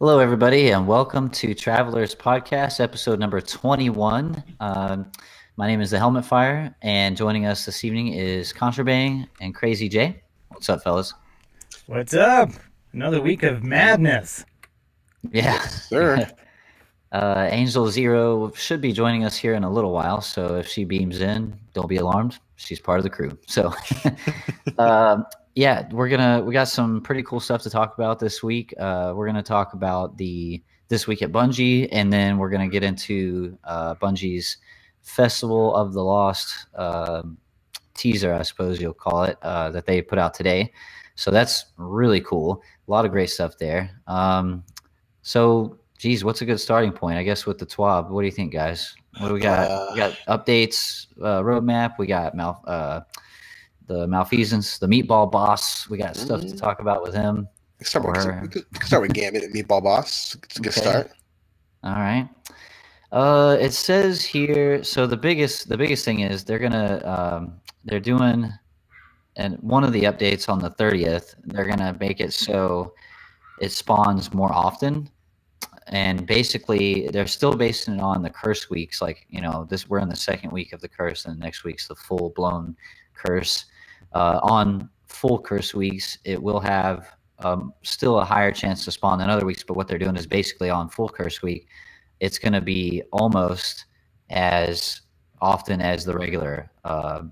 Hello, everybody, and welcome to Travelers Podcast, episode number 21. My name is the Helmet Fire, and joining us this evening is Contrabang and CrayZJaye. What's up, fellas? What's up? Another week of madness. Yeah. Yes, sir. Angel Zero should be joining us here in a little while, so if she beams in, don't be alarmed. She's part of the crew. So, yeah, we got some pretty cool stuff to talk about this week. We're gonna talk about the this week at Bungie, and then we're gonna get into Bungie's Festival of the Lost teaser, I suppose you'll call it, that they put out today. So that's really cool. A lot of great stuff there. So, geez, what's a good starting point? I guess with the TWAB. What do you think, guys? What do we got? We got updates, roadmap. We got the malfeasance, the meatball boss. We got stuff to talk about with him. We can start with Gambit and Meatball Boss. It's a good start. All right. It says here. So the biggest thing is they're doing, and one of the updates on the 30th, they're gonna make it so it spawns more often. And basically, they're still basing it on the curse weeks. Like, we're in the second week of the curse, and next week's the full blown curse. On full curse weeks, it will have still a higher chance to spawn than other weeks. But what they're doing is basically on full curse week, it's going to be almost as often as the regular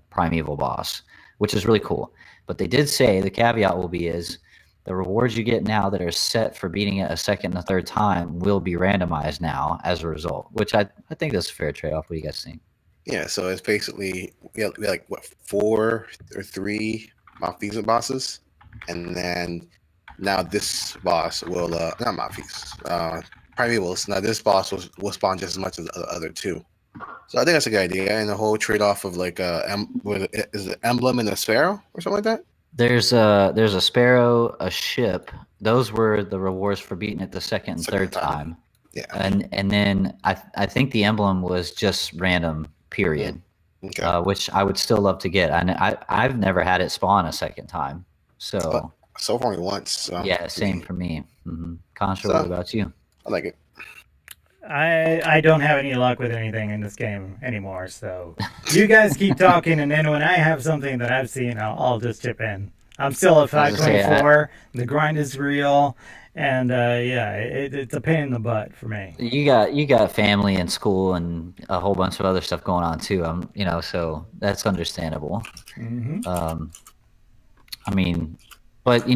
primeval boss, which is really cool. But they did say the caveat will be is the rewards you get now that are set for beating it a second and a third time will be randomized now as a result, which I think that's a fair trade-off. What do you guys think? Yeah, so it's basically we have like what 4 or 3 malfeasance bosses, and then now this boss will not malfeasance, primevals. Now this boss will spawn just as much as the other 2. So I think that's a good idea, and the whole trade-off of like is it emblem and a sparrow or something like that? There's a sparrow, a ship. Those were the rewards for beating it the second and third time. Yeah. And then I think the emblem was just random, period. Okay. Which I would still love to get. I've never had it spawn a second time. So far only once. So. Yeah, same for me. Contra, what about you? I like it. I don't have any luck with anything in this game anymore, so you guys keep talking, and then when I have something that I've seen, I'll just chip in. I'm still at 524. The grind is real, and it's a pain in the butt for me. You got family and school and a whole bunch of other stuff going on too. So that's understandable. I mean, but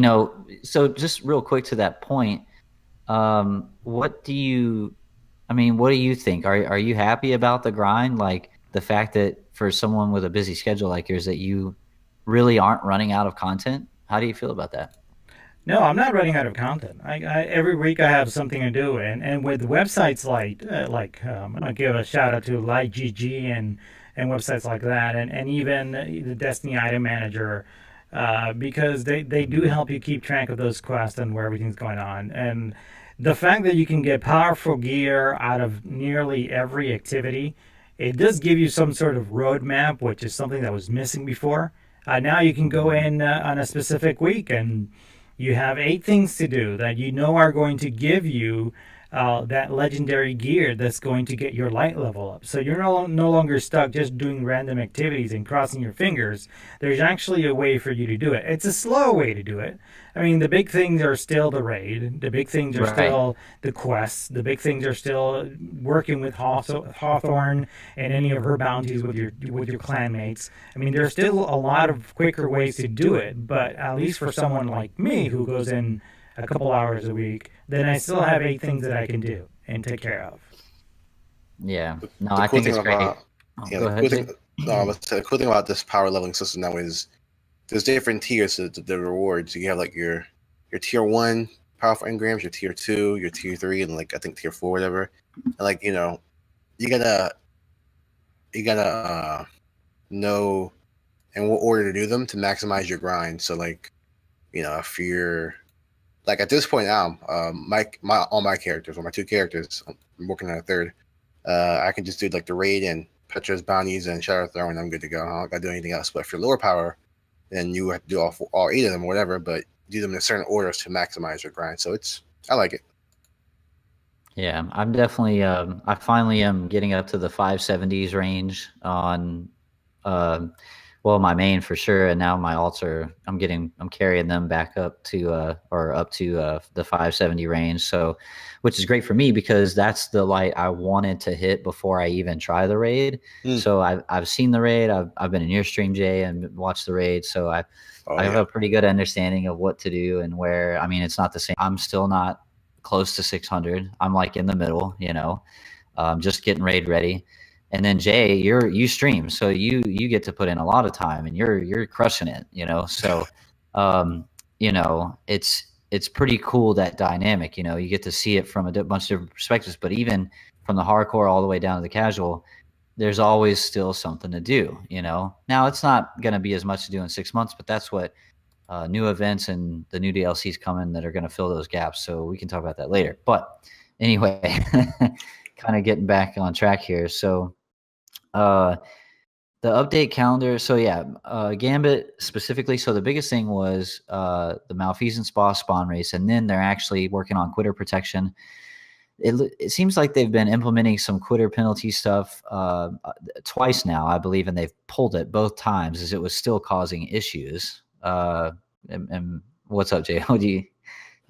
so just real quick to that point, what do you think? Are you happy about the grind? Like the fact that for someone with a busy schedule like yours that you really aren't running out of content? How do you feel about that? No, I'm not running out of content. Every week I have something to do, and with websites I'm gonna give a shout out to LightGG and websites like that, and even the Destiny Item Manager, because they do help you keep track of those quests and where everything's going on. And the fact that you can get powerful gear out of nearly every activity, it does give you some sort of roadmap, which is something that was missing before. Now you can go in on a specific week and you have 8 things to do that are going to give you that legendary gear that's going to get your light level up. So you're no longer stuck just doing random activities and crossing your fingers. There's actually a way for you to do it. It's a slow way to do it. I mean, the big things are still the raid. The big things are still the quests. The big things are still working with Hawthorne and any of her bounties with your clanmates. I mean, there's still a lot of quicker ways to do it, but at least for someone like me who goes in a couple hours a week, then I still have 8 things that I can do and take care of. Yeah. No, I think it's great. The cool thing about this power leveling system now is there's different tiers to the rewards. You have like your tier 1 powerful engrams, your tier 2, your tier 3, and like I think tier 4, whatever. And like you gotta know in what order to do them to maximize your grind. So like if you're like at this point now, all my characters, or my 2 characters, I'm working on a third. I can just do like the raid and Petra's bounties and Shadow Throw, and I'm good to go. I don't gotta do anything else. But if you're lower power, then you have to do all 8 of them or whatever. But do them in certain orders to maximize your grind. So I like it. Yeah, I'm definitely. I finally am getting up to the 570s range on, well, my main for sure, and now my alts are. I'm carrying them back up to or up to the 570 range. So, which is great for me because that's the light I wanted to hit before I even try the raid. Mm. So I've seen the raid. I've been in your stream, Jay, and watched the raid. So Oh I have yeah. a pretty good understanding of what to do and where. I mean, it's not the same. I'm still not close to 600. I'm like in the middle, just getting raid ready. And then Jay, you stream, so you get to put in a lot of time, and you're crushing it. So, it's pretty cool, that dynamic. You get to see it from a bunch of different perspectives. But even from the hardcore all the way down to the casual, there's always still something to do. Now it's not going to be as much to do in 6 months, but that's what new events and the new DLCs coming that are going to fill those gaps. So we can talk about that later. But anyway, kind of getting back on track here. So uh, the update calendar. So yeah, Gambit specifically. So the biggest thing was the Malfeasance boss spawn race, and then they're actually working on quitter protection. It seems like they've been implementing some quitter penalty stuff twice now, I believe, and they've pulled it both times as it was still causing issues. And what's up, Jay? You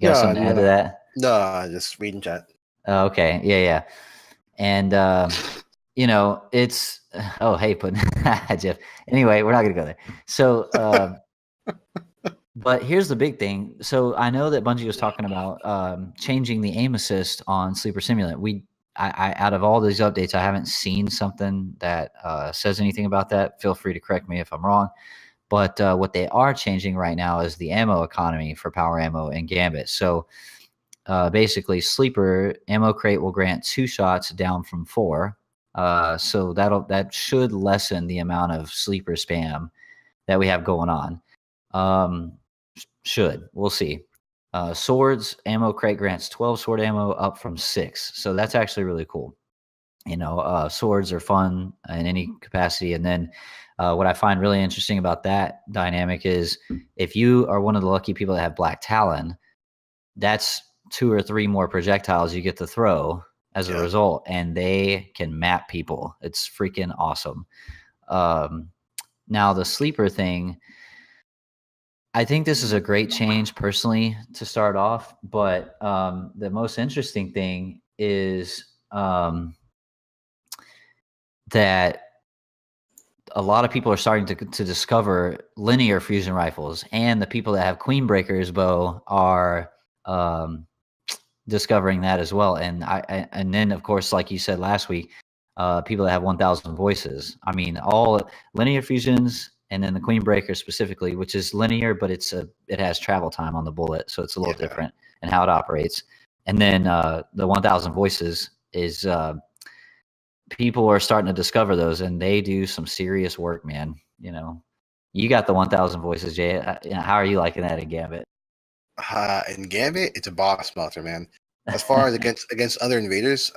got No, something to add to that? no, just reading chat. Okay, yeah. And it's oh hey, put Jeff. Anyway, we're not gonna go there. So but here's the big thing. So I know that Bungie was talking about changing the aim assist on Sleeper Simulant. I out of all these updates, I haven't seen something that says anything about that. Feel free to correct me if I'm wrong. But what they are changing right now is the ammo economy for power ammo and Gambit. So basically, Sleeper ammo crate will grant 2 shots down from 4. So that should lessen the amount of Sleeper spam that we have going on. We'll see. Swords ammo crate grants 12 sword ammo up from 6. So that's actually really cool. Swords are fun in any capacity. And then what I find really interesting about that dynamic is if you are one of the lucky people that have Black Talon, that's 2 or 3 more projectiles you get to throw as a result, and they can map people. It's freaking awesome. Now the sleeper thing, I think this is a great change personally to start off, but the most interesting thing is that a lot of people are starting to discover linear fusion rifles, and the people that have Queen Breaker's bow are discovering that as well. And then of course, like you said last week, people that have 1,000 voices. I mean, all linear fusions, and then the Queen Breaker specifically, which is linear, but it has travel time on the bullet, so it's a little different in how it operates. And then the 1,000 voices is people are starting to discover those, and they do some serious work, man. You got the 1,000 voices, Jay. How are you liking that in Gambit? In Gambit, it's a boss melter, man. As far as against other invaders,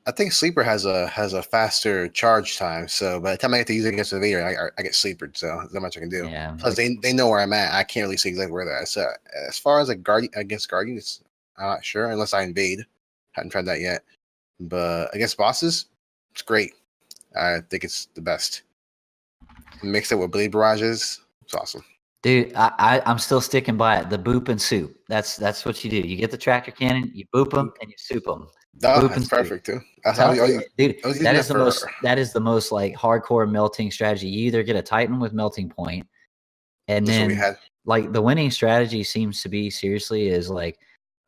I think Sleeper has a faster charge time. So by the time I get to use it against an invader, I get sleepered. So there's not much I can do. Yeah, Plus, they know where I'm at. I can't really see exactly where they're at. So as far as against Guardians, I'm not sure unless I invade. Haven't tried that yet. But against bosses, it's great. I think it's the best. Mix it with blade barrages, it's awesome. Dude, I'm still sticking by it. The boop and soup. That's what you do. You get the tractor cannon, you boop them, and you soup them. Oh, that's perfect too. Dude, that is the most like hardcore melting strategy. You either get a Titan with melting point, and then like the winning strategy seems to be seriously is like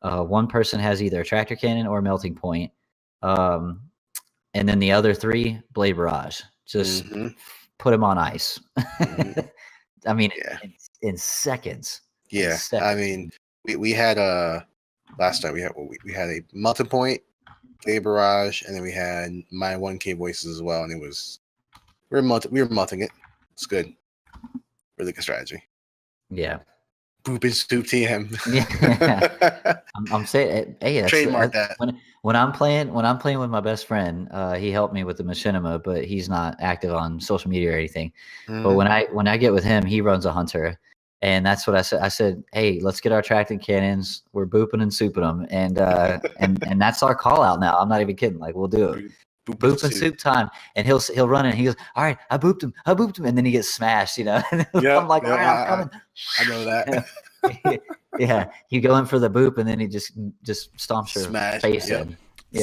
one person has either a tractor cannon or melting point, and then the other 3 blade barrage. Just put them on ice. I mean, in seconds. Yeah, I mean, we had last time we had a melting point, blade barrage, and then we had my 1K voices as well, and it was we were melting it. It's good, really good strategy. Yeah. Boop and soup TM. Yeah. I'm saying, hey, trademark that. When I'm playing with my best friend, he helped me with the machinima, but he's not active on social media or anything. But when I get with him, he runs a hunter, And that's what I said. I said, hey, let's get our tracking cannons. We're booping and souping them. And that's our call out now. I'm not even kidding. Like, we'll do it. Boop and soup time. And he'll run in. He goes, all right, I booped him. And then he gets smashed, you know. I'm like, all right, I'm coming. I know that. Yeah. You go in for the boop and then he just stomps your face in. Yeah.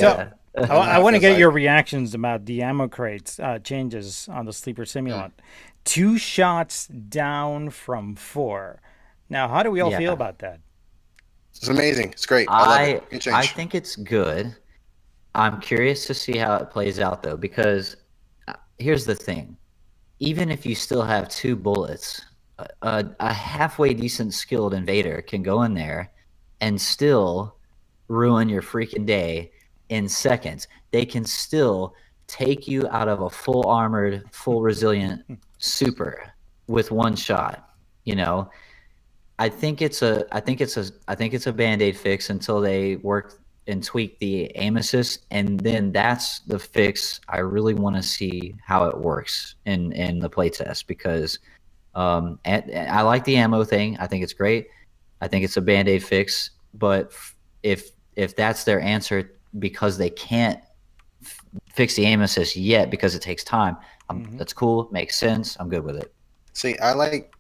So, I want to get your reactions about the ammo crates changes on the Sleeper Simulant. 2 shots down from 4. Now, how do we all feel about that? It's amazing. It's great. I love it. I think it's good. I'm curious to see how it plays out, though, because here's the thing. Even if you still have 2 bullets, a halfway decent skilled invader can go in there and still ruin your freaking day in seconds. They can still take you out of a full armored, full resilient super with 1 shot. You know, I think it's a Band-Aid fix until they work and tweak the aim assist, and then that's the fix. I really want to see how it works in the playtest, because I like the ammo thing. I think it's great. I think it's a Band-Aid fix, but if that's their answer because they can't fix the aim assist yet because it takes time, that's cool. Makes sense. I'm good with it. See, I like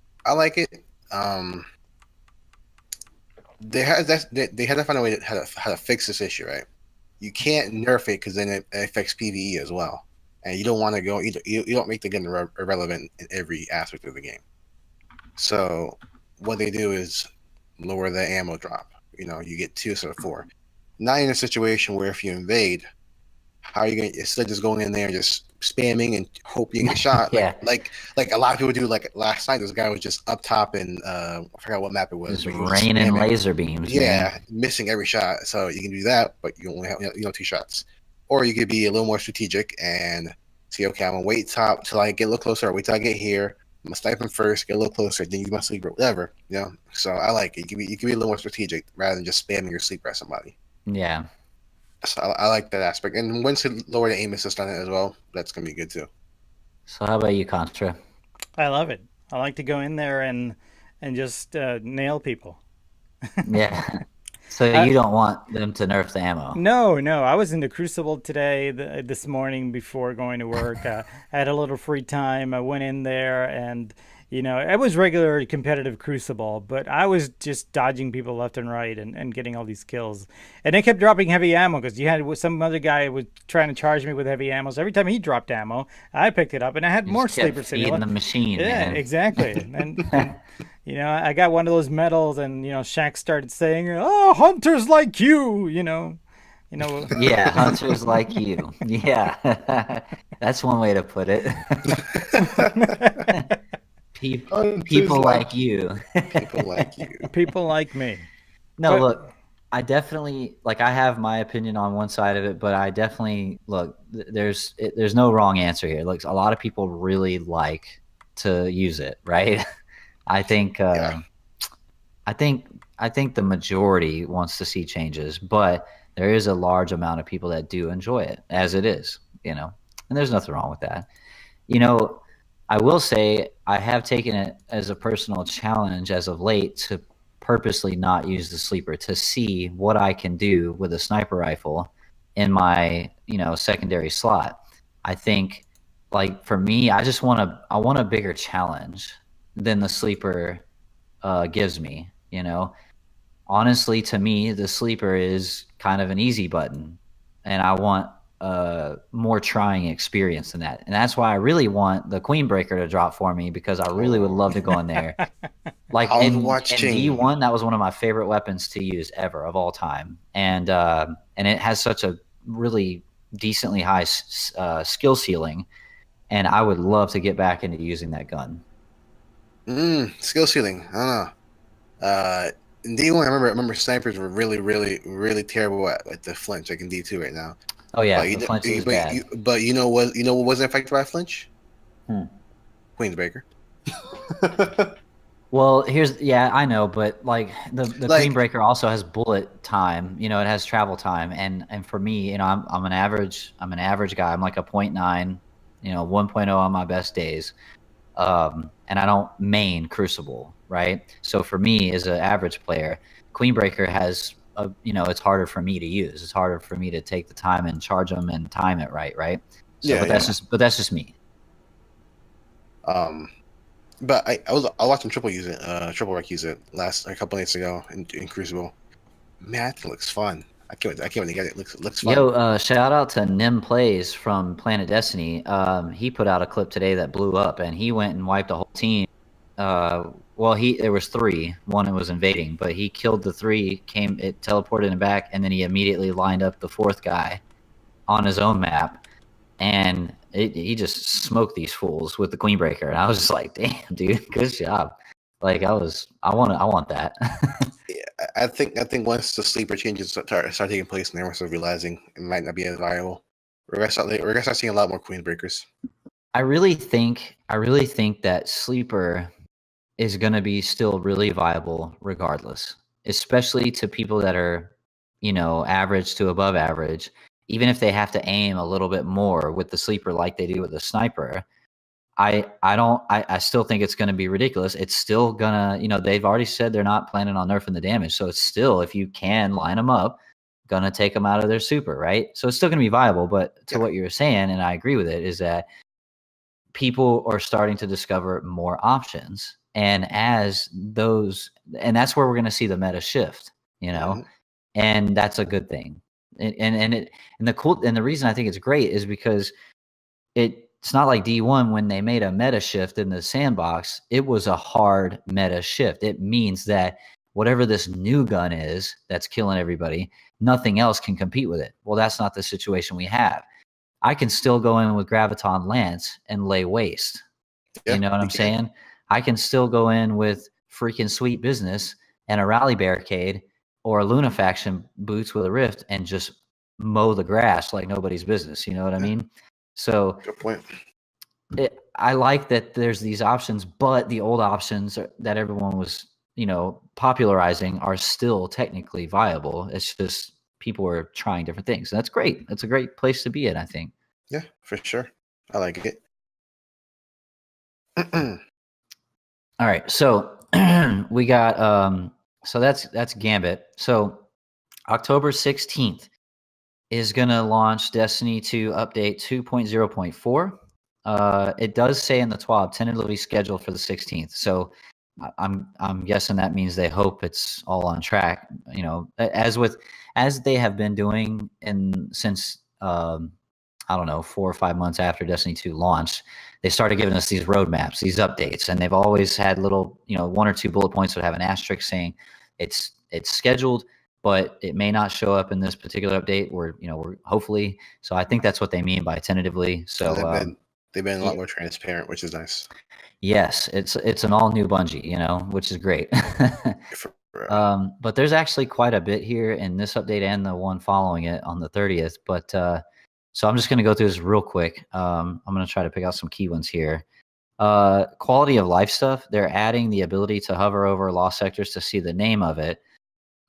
it. They had to find a way how to fix this issue, right? You can't nerf it because then it affects PvE as well, and you don't want to go. You don't make the gun irrelevant in every aspect of the game. So what they do is lower the ammo drop. You know, you get 2 instead of 4. Not in a situation where if you invade, how are you going to, instead of just going in there and just spamming and hope you get shot? Yeah. Like a lot of people do. Like last night, this guy was just up top and I forgot what map it was. Just raining laser beams. Yeah, man. Missing every shot. So you can do that, but you only have 2 shots. Or you could be a little more strategic and see, okay, I'm gonna wait top till I get a little closer, or wait till I get here. I'm gonna snipe him first, get a little closer, then you must sleep or whatever. You know. So I like it. You can be a little more strategic rather than just spamming your sleeper at somebody. Yeah. So I like that aspect. And once you lower the aim assist on it as well, that's going to be good too. So how about you, Contra? I love it. I like to go in there and just nail people. Yeah. So you don't want them to nerf the ammo? No. I was in the Crucible today, this morning before going to work. I had a little free time. I went in there and, you know, it was regular competitive Crucible, but I was just dodging people left and right and getting all these kills. And they kept dropping heavy ammo because you had some other guy was trying to charge me with heavy ammo. So every time he dropped ammo, I picked it up and I had more Sleeper Simulant. Feeding the machine, yeah, man. Exactly. and you know, I got one of those medals and, you know, Shaq started saying, oh, hunters like you, you know. Yeah, hunters like you. Yeah. That's one way to put it. People like you. People like you. People like me. No, look, I definitely, like, I have my opinion on one side of it, but I definitely, look, there's no wrong answer here. Look, a lot of people really like to use it, right? I think the majority wants to see changes, but there is a large amount of people that do enjoy it as it is, you know, and there's nothing wrong with that. You know, I will say I have taken it as a personal challenge as of late to purposely not use the sleeper to see what I can do with a sniper rifle in my, you know, secondary slot. I think, like, for me, I want a bigger challenge than the sleeper gives me, you know. Honestly, to me, the sleeper is kind of an easy button, and I want more trying experience than that. And that's why I really want the Queen Breaker to drop for me, because I really would love to go in there. Like in D1, that was one of my favorite weapons to use ever of all time. And it has such a really decently high skill ceiling, and I would love to get back into using that gun. Skill ceiling. I don't know. In D1, I remember snipers were really, really, really terrible at the flinch, like in D2 right now. Oh yeah, the flinch is bad. But you know what wasn't affected by flinch? Queensbreaker. Well, I know, but like the Queenbreaker also has bullet time. You know, it has travel time, and for me, you know, I'm an average guy. I'm like a 0.9, you know, 1.0 on my best days. And I don't main Crucible. right? So for me as an average player, Queenbreaker has it's harder for me to use. It's harder for me to take the time and charge them and time it right? So, Yeah, that's just me. But I was watching Triple Wreck use it a couple nights ago in Crucible. Man, that thing looks fun. I can't wait to get it. Looks fun. Yo, shout out to Nim Plays from Planet Destiny. He put out a clip today that blew up, and he went and wiped a whole team. There was 3. One was invading, but he killed the 3. It teleported him back, and then he immediately lined up the 4th guy on his own map, and he just smoked these fools with the Queenbreaker. And I was just like, damn, dude, good job. Like I want that. Yeah, I think once the sleeper changes start taking place, and everyone's realizing it might not be as viable, we're gonna start seeing a lot more Queenbreakers. I really think that sleeper is going to be still really viable regardless, especially to people that are, average to above average. Even if they have to aim a little bit more with the sleeper like they do with the sniper, I still think it's going to be ridiculous. It's still gonna, they've already said they're not planning on nerfing the damage, so it's still, if you can line them up, gonna take them out of their super, right? So it's still gonna be viable. But to what you were saying, and I agree with it, is that people are starting to discover more options, and that's where we're going to see the meta shift, and that's a good thing. And the reason I think it's great is because it's not like D1 when they made a meta shift in the sandbox. It was a hard meta shift. It means that whatever this new gun is that's killing everybody, nothing else can compete with it. Well, that's not the situation we have. I can still go in with Graviton Lance and lay waste. Yeah, you know what I'm saying? I can still go in with freaking Sweet Business and a Rally Barricade or a Lunafaction boots with a Rift and just mow the grass like nobody's business. You know what I mean? So good point. I like that there's these options, but the old options that everyone was, popularizing are still technically viable. It's just people are trying different things. And that's great. That's a great place to be in, I think. Yeah, for sure. I like it. All right. So we got so that's Gambit. So October 16th is gonna launch Destiny 2 update 2.0.4. It does say in the TWAB tentatively scheduled for the 16th. So I'm guessing that means they hope it's all on track. As they have been doing since I don't know, 4 or 5 months after Destiny 2 launched, they started giving us these roadmaps, these updates, and they've always had little, 1 or 2 bullet points would have an asterisk saying it's scheduled, but it may not show up in this particular update. We're hopefully. So I think that's what they mean by tentatively. So they've been a lot more transparent, which is nice. Yes, it's an all new Bungie, which is great. But there's actually quite a bit here in this update and the one following it on the 30th. But so I'm just going to go through this real quick. I'm going to try to pick out some key ones here. Quality of life stuff. They're adding the ability to hover over lost sectors to see the name of it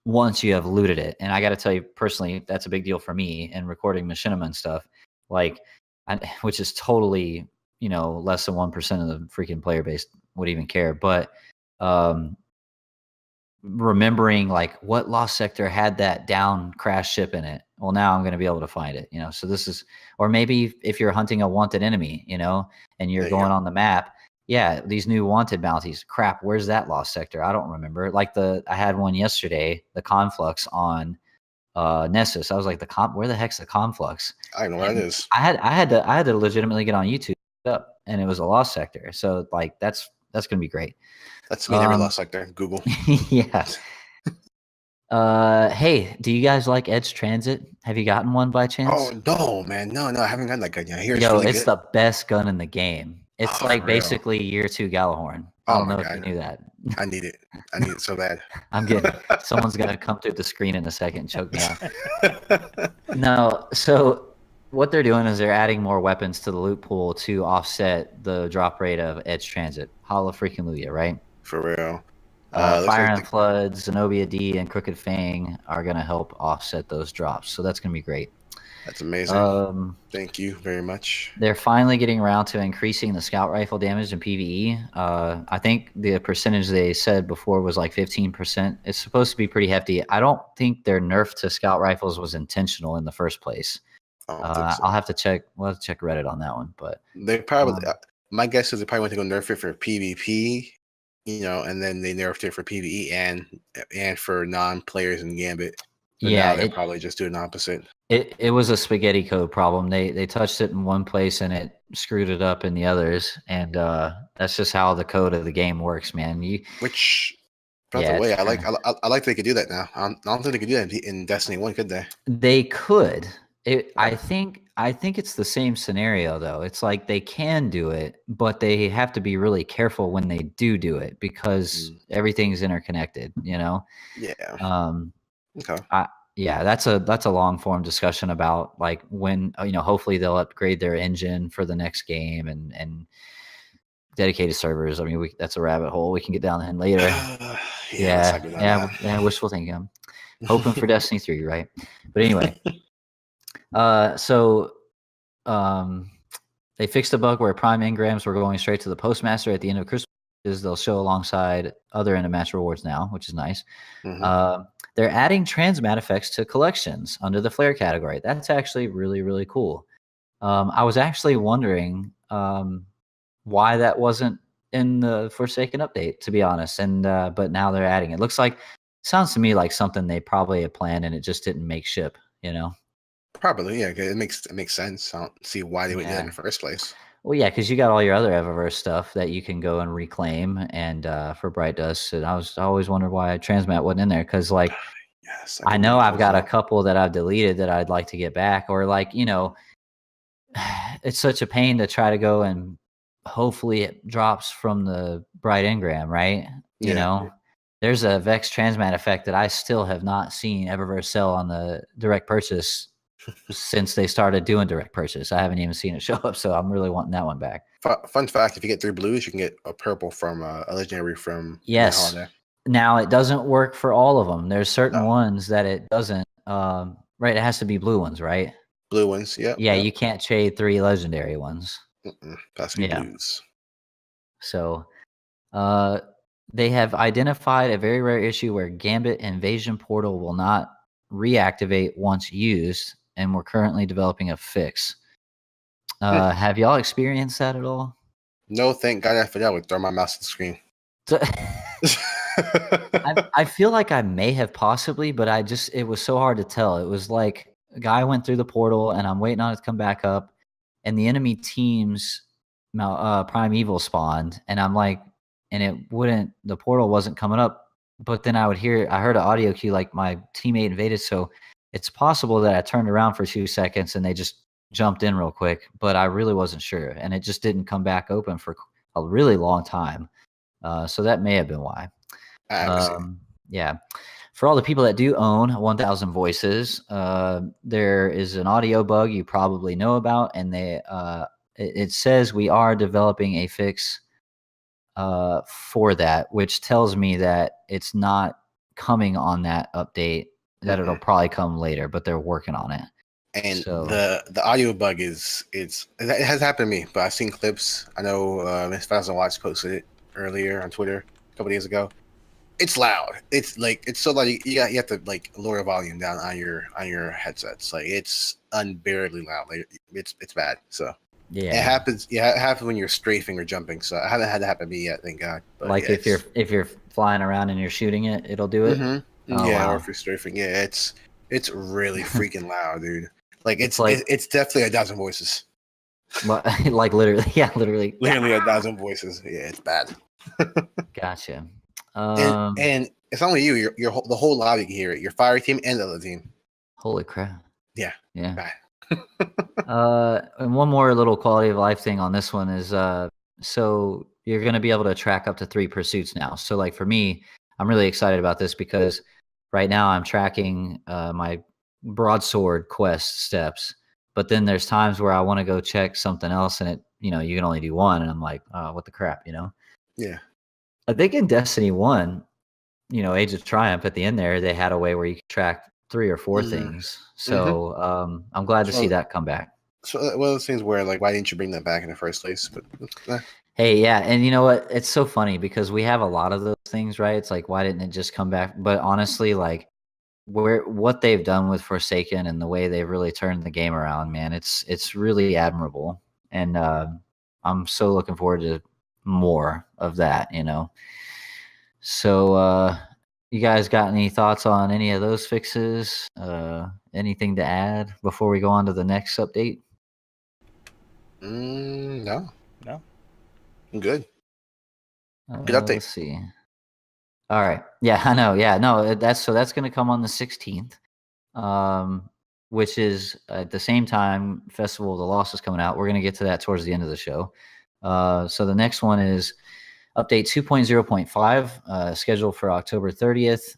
once you have looted it. And I got to tell you personally, that's a big deal for me and recording machinima and stuff, which is totally, less than 1% of the freaking player base would even care. But remembering what lost sector had that down crash ship in it. Well, now I'm going to be able to find it, so this is, or maybe if you're hunting a wanted enemy, and you're going on the map. Yeah. These new wanted bounties, crap. Where's that lost sector? I don't remember. I had one yesterday, the Conflux on Nessus. I was like, where the heck's the Conflux? I don't know what it is. I had to legitimately get on YouTube up, and it was a lost sector. So that's going to be great. That's me, never lost sector. Google. Yeah. Hey, do you guys like Edge Transit? Have you gotten one by chance? Oh no, man, no, I haven't gotten that gun yet. It's really it's the best gun in the game. It's basically year 2 Gallahorn. I don't know if you knew that. I need it so bad. I'm getting someone's gonna come through the screen in a second and choke me out. No, so what they're doing is they're adding more weapons to the loot pool to offset the drop rate of Edge Transit. Holla freaking Luya, right? For real. Fire and Flood, Zenobia D, and Crooked Fang are going to help offset those drops. So that's going to be great. That's amazing. Thank you very much. They're finally getting around to increasing the scout rifle damage in PvE. I think the percentage they said before was like 15%. It's supposed to be pretty hefty. I don't think their nerf to scout rifles was intentional in the first place. I don't think so. I'll have to check. We'll have to check Reddit on that one. But they probably, my guess is they probably went to go nerf it for PvP, and then they nerfed it for PvE and for non-players in Gambit. But now they're probably just doing the opposite. It was a spaghetti code problem. They touched it in one place and it screwed it up in the others, and that's just how the code of the game works, man. Which, by the way, I like they could do that now. I don't think they could do that in Destiny 1, could they? They could. I think it's the same scenario though. It's like they can do it, but they have to be really careful when they do it because everything's interconnected. Yeah. Okay. Yeah, that's a long form discussion about like when hopefully they'll upgrade their engine for the next game and dedicated servers. I mean, that's a rabbit hole we can get down in later. Yeah, wishful thinking. Hoping for Destiny 3, right? But anyway, so they fixed a bug where prime engrams were going straight to the postmaster at the end of Christmas. They'll show alongside other end of match rewards now, which is nice. They're adding transmat effects to collections under the flare category. That's actually really, really cool. I was actually wondering why that wasn't in the Forsaken update, to be honest. And but now they're adding it. Sounds to me like something they probably had planned and it just didn't make ship. Probably, yeah. It makes sense. I don't see why they would do that in the first place. Well, yeah, because you got all your other Eververse stuff that you can go and reclaim, and for Bright Dust, and I always wondered why Transmat wasn't in there, because yes, I know I've got a couple that I've deleted that I'd like to get back, or it's such a pain to try to go and hopefully it drops from the Bright Engram, right? There's a Vex Transmat effect that I still have not seen Eververse sell on the direct purchase since they started doing direct purchase. I haven't even seen it show up, so I'm really wanting that one back. Fun fact, if you get 3 blues, you can get a purple from a legendary from Yes. Holiday. Now, it doesn't work for all of them. There's certain ones that it doesn't. Right, it has to be blue ones, right? Blue ones, yeah. Yeah, you can't trade 3 legendary ones. Pesky blues. So, they have identified a very rare issue where Gambit Invasion Portal will not reactivate once used, and we're currently developing a fix. Have y'all experienced that at all? No, thank God I forgot to throw my mouse at the screen. I feel like I may have possibly, but it was so hard to tell. It was like a guy went through the portal and I'm waiting on it to come back up, and the enemy team's primeval spawned, and I'm like, and the portal wasn't coming up, but then I heard an audio cue like my teammate invaded, so it's possible that I turned around for 2 seconds and they just jumped in real quick, but I really wasn't sure, and it just didn't come back open for a really long time. So that may have been why. Yeah. For all the people that do own 1000 Voices, there is an audio bug you probably know about, and it says we are developing a fix for that, which tells me that it's not coming on that update, that it'll probably come later, but they're working on it. And the audio bug it has happened to me, but I've seen clips. I know Miss 1000 Watts posted it earlier on Twitter a couple days ago. It's loud. It's so loud. You have to lower the volume down on your headsets. It's unbearably loud. It's bad. So yeah, it happens. Yeah, it happens when you're strafing or jumping. So I haven't had that happen to me yet, thank God. But if you're flying around and you're shooting it, it'll do it. Oh, yeah, wow. Or if you're strafing, yeah, it's really freaking loud, dude. It's definitely 1000 voices. Literally, yeah, literally 1000 voices. Yeah, it's bad. Gotcha. And it's only you. The whole lobby can hear it. Your fire team and the other team. Holy crap! Yeah. Bad. And one more little quality of life thing on this one is so you're going to be able to track up to 3 pursuits now. So for me, I'm really excited about this because right now I'm tracking my broadsword quest steps, but then there's times where I want to go check something else, and you can only do 1, and I'm like, oh, what the crap, Yeah. I think in Destiny 1, Age of Triumph, at the end there, they had a way where you could track 3 or 4 things. So I'm glad to see that come back. So one of those things where like, why didn't you bring that back in the first place? But Hey, yeah, and you know what? It's so funny because we have a lot of those things, right? It's like, why didn't it just come back? But honestly, like what they've done with Forsaken and the way they've really turned the game around, man, it's really admirable. And I'm so looking forward to more of that, you know. So you guys got any thoughts on any of those fixes? Anything to add before we go on to the next update? No. No. I'm good. Good update. Let's see. All right. Yeah, I know. Yeah, no, that's going to come on the 16th, which is at the same time Festival of the Lost is coming out. We're going to get to that towards the end of the show. So the next one is update 2.0.5, scheduled for October 30th.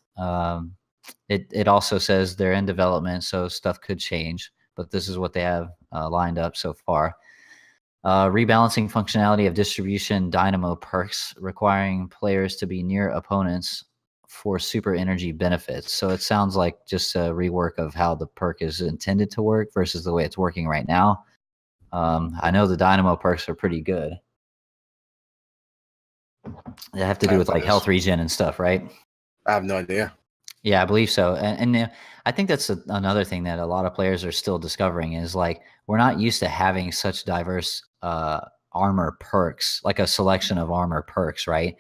It also says they're in development, so stuff could change, but this is what they have lined up so far. Rebalancing functionality of distribution dynamo perks, requiring players to be near opponents for super energy benefits. So it sounds like just a rework of how the perk is intended to work versus the way it's working right now. I know the dynamo perks are pretty good. They have to do with like health regen and stuff, right? I have no idea. Yeah, I believe so. And I think that's another thing that a lot of players are still discovering is like we're not used to having such diverse armor perks, like a selection of armor perks, right?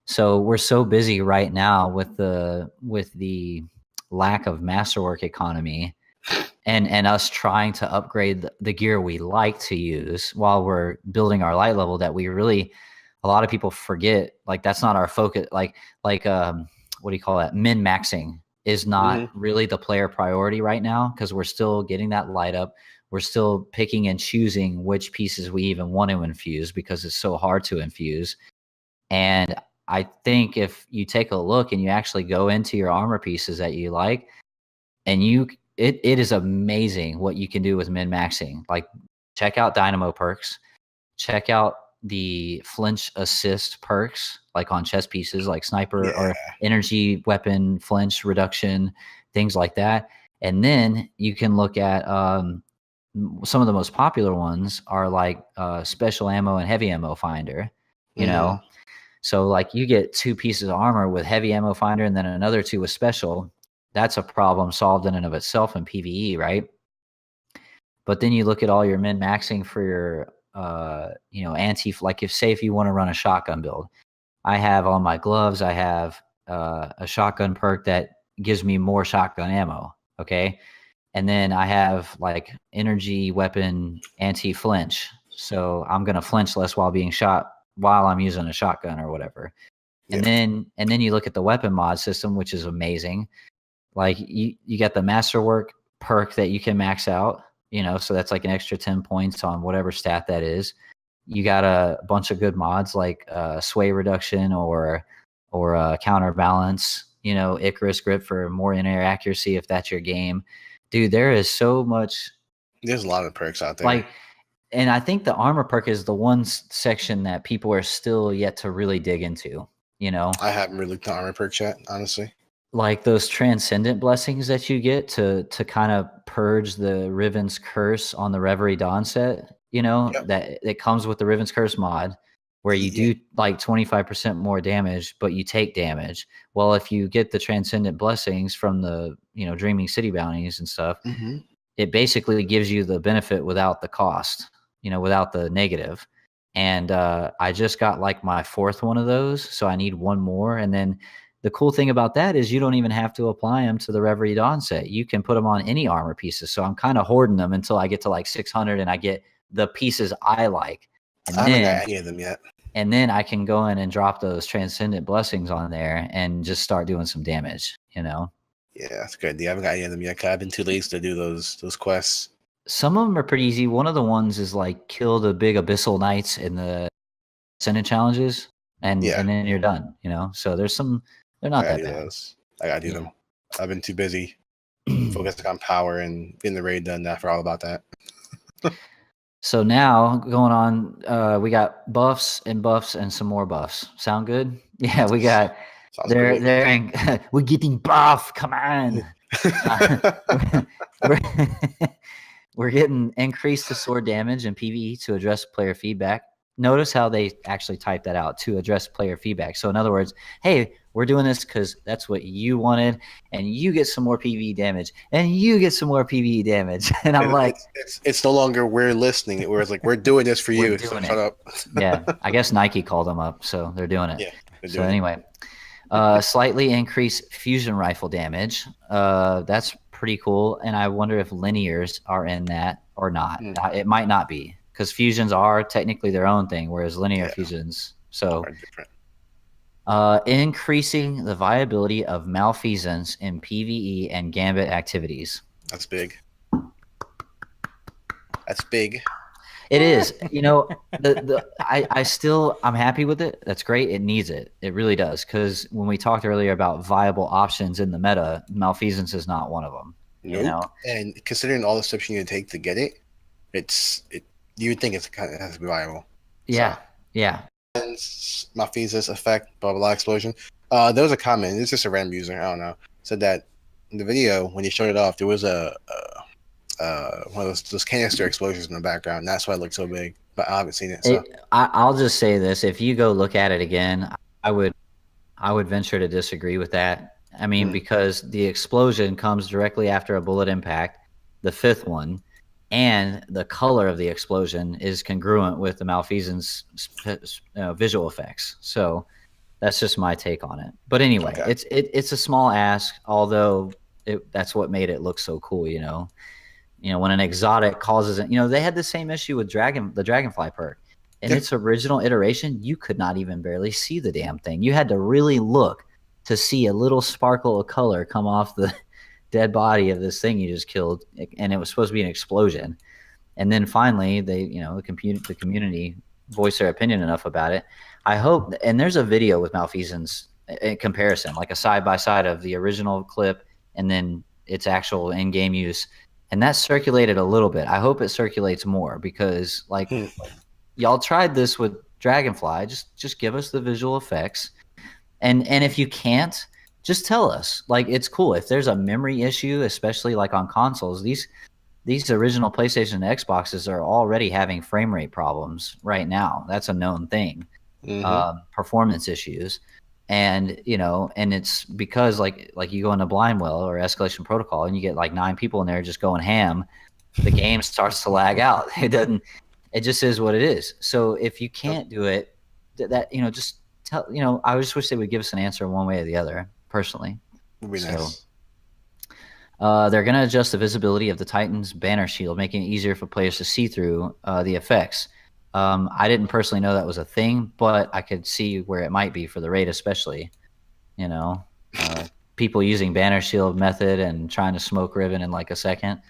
So we're so busy right now with the lack of masterwork economy and us trying to upgrade the gear we like to use while we're building our light level that we really, a lot of people forget, like that's not our focus. Like what do you call that? Min maxing is not really the player priority right now because we're still getting that light up. We're still picking and choosing which pieces we even want to infuse because it's so hard to infuse. And I think if you take a look and you actually go into your armor pieces that you like, and it is amazing what you can do with min maxing. Like check out dynamo perks, check out the flinch assist perks, like on chest pieces, like sniper or energy weapon flinch reduction, things like that. And then you can look at some of the most popular ones are like special ammo and heavy ammo finder, you know. So like you get 2 pieces of armor with heavy ammo finder and then another 2 with special. That's a problem solved in and of itself in PvE, right? But then you look at all your min maxing for your like if you want to run a shotgun build, I have on my gloves, I have a shotgun perk that gives me more shotgun ammo. Okay. And then I have like energy weapon anti-flinch. So I'm going to flinch less while being shot while I'm using a shotgun or whatever. And then you look at the weapon mod system, which is amazing. Like you got the masterwork perk that you can max out, you know, so that's like an extra 10 points on whatever stat that is. You got a bunch of good mods like sway reduction or counterbalance, you know, Icarus grip for more in-air accuracy if that's your game. Dude, there is so much. There's a lot of perks out there. Like, and I think the armor perk is the one section that people are still yet to really dig into, you know? I haven't really looked at armor perks yet, honestly. Like those transcendent blessings that you get to kind of purge the Riven's Curse on the Reverie Dawn set, you know, that it comes with the Riven's Curse mod where you do like 25% more damage, but you take damage. Well, if you get the transcendent blessings from the, you know, Dreaming City bounties and stuff, it basically gives you the benefit without the cost, you know, without the negative. And I just got like my 4th one of those, so I need 1 more. And then the cool thing about that is you don't even have to apply them to the Reverie Dawn set. You can put them on any armor pieces. So I'm kind of hoarding them until I get to like 600 and I get the pieces I like. And I haven't got any of them yet. And then I can go in and drop those transcendent blessings on there and just start doing some damage, you know? Yeah, that's good. I haven't got any of them yet. I've been too lazy to do those quests. Some of them are pretty easy. One of the ones is like kill the big abyssal knights in the Ascendant challenges, and then you're done, you know? So there's some, they're not that bad. I gotta do them. I've been too busy focusing on power and getting the raid done. I forgot all about that. So now going on, we got buffs and some more buffs. Sound good? Yeah, we got. We're getting buff. Come on. we're, we're getting increased to sword damage and PvE to address player feedback. Notice how they actually type that out, to address player feedback. So in other words, hey, we're doing this because that's what you wanted, and you get some more PvE damage, and you get some more PvE damage. And I'm like, it's no longer we're listening. It's like we're doing this for We're you. doing So it. shut up. yeah, I guess Nike called them up, so they're doing it. Yeah. they're So doing it. anyway, slightly increased fusion rifle damage. That's pretty cool, and I wonder if linears are in that or not. It might not be, because fusions are technically their own thing, whereas linear fusions. So Are different. increasing the viability of malfeasance in PvE and Gambit activities. That's big. That's big. It is. You know, I'm happy with it. That's great. It needs it. It really does. Because when we talked earlier about viable options in the meta, malfeasance is not one of them. Nope. You know? And considering all the steps you need to take to get it, you would think it has to be viable. Yeah. So. Yeah. Malfeasance effect, blah, blah, blah, explosion. There was a comment. It's just a random user. I don't know. Said that in the video, when he showed it off, there was one of those canister explosions in the background. And that's why it looked so big. But I haven't seen it. So. I'll just say this: if you go look at it again, I would venture to disagree with that. I mean, because the explosion comes directly after a bullet impact, the fifth one, and the color of the explosion is congruent with the malfeasance visual effects. So that's just my take on it. But anyway, it's a small ask, although that's what made it look so cool. You know, when an exotic causes it. You know, they had the same issue with the Dragonfly perk. In its original iteration, you could not even barely see the damn thing. You had to really look to see a little sparkle of color come off the dead body of this thing you just killed, and it was supposed to be an explosion. And then finally, the community voiced their opinion enough about it. I hope, and there's a video with malfeasance in comparison, like a side-by-side of the original clip and then its actual in-game use, and that circulated a little bit. I hope it circulates more, because y'all tried this with Dragonfly. Just give us the visual effects, and if you can't, just tell us. Like, it's cool if there's a memory issue, especially like on consoles. These original PlayStation and Xboxes are already having frame rate problems right now. That's a known thing. Performance issues, and it's because like you go into Blindwell or Escalation Protocol and you get like 9 people in there just going ham. The game starts to lag out. It just is what it is. So if you can't do it, just tell. I just wish they would give us an answer one way or the other. Personally, would be nice. They're going to adjust the visibility of the Titan's banner shield, making it easier for players to see through the effects. I didn't personally know that was a thing, but I could see where it might be for the raid, especially. People using banner shield method and trying to smoke ribbon in like a second.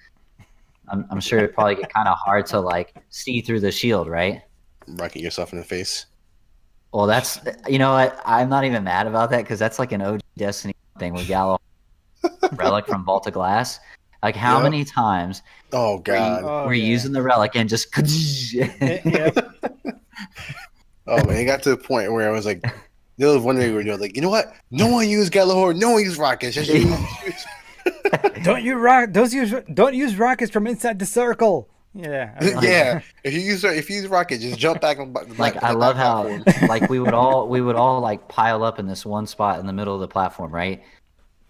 I'm sure it'd probably get kind of hard to like see through the shield, right? Rocket yourself in the face. Well, that's, I'm not even mad about that, because that's like an OG Destiny thing with Gallo relic from Vault of Glass. Like, how many times were you using the relic and just Oh man, it got to the point where I was like, there was one day where you're like, you know what? No one use Galahorn, no one use rockets. Just use Don't use rockets from inside the circle. Yeah. Yeah. If you use rocket, just jump back on. Like, I love how like we would all like pile up in this one spot in the middle of the platform, right?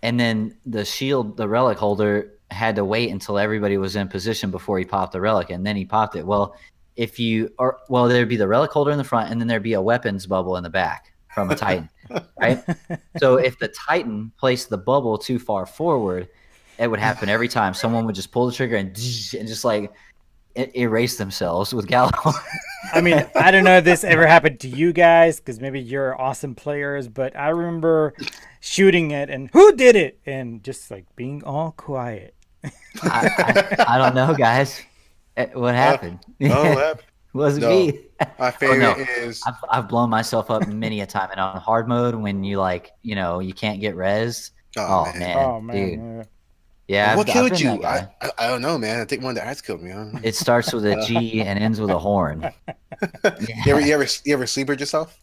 And then the relic holder had to wait until everybody was in position before he popped the relic, and then he popped it. Well, there'd be the relic holder in the front, and then there'd be a weapons bubble in the back from a Titan, right? So if the Titan placed the bubble too far forward, it would happen every time. Someone would just pull the trigger and just like erase themselves with Galahorn. I mean, I don't know if this ever happened to you guys, because maybe you're awesome players, but I remember shooting it and who did it? And just like being all quiet. I don't know, guys. What happened? What happened? Wasn't me. My favorite is I've blown myself up many a time, and on hard mode when you you can't get res. Oh man, dude. Yeah, what killed you? I don't know, man. I think one of the ads killed me. It starts with a G and ends with a horn. You ever sleepered yourself?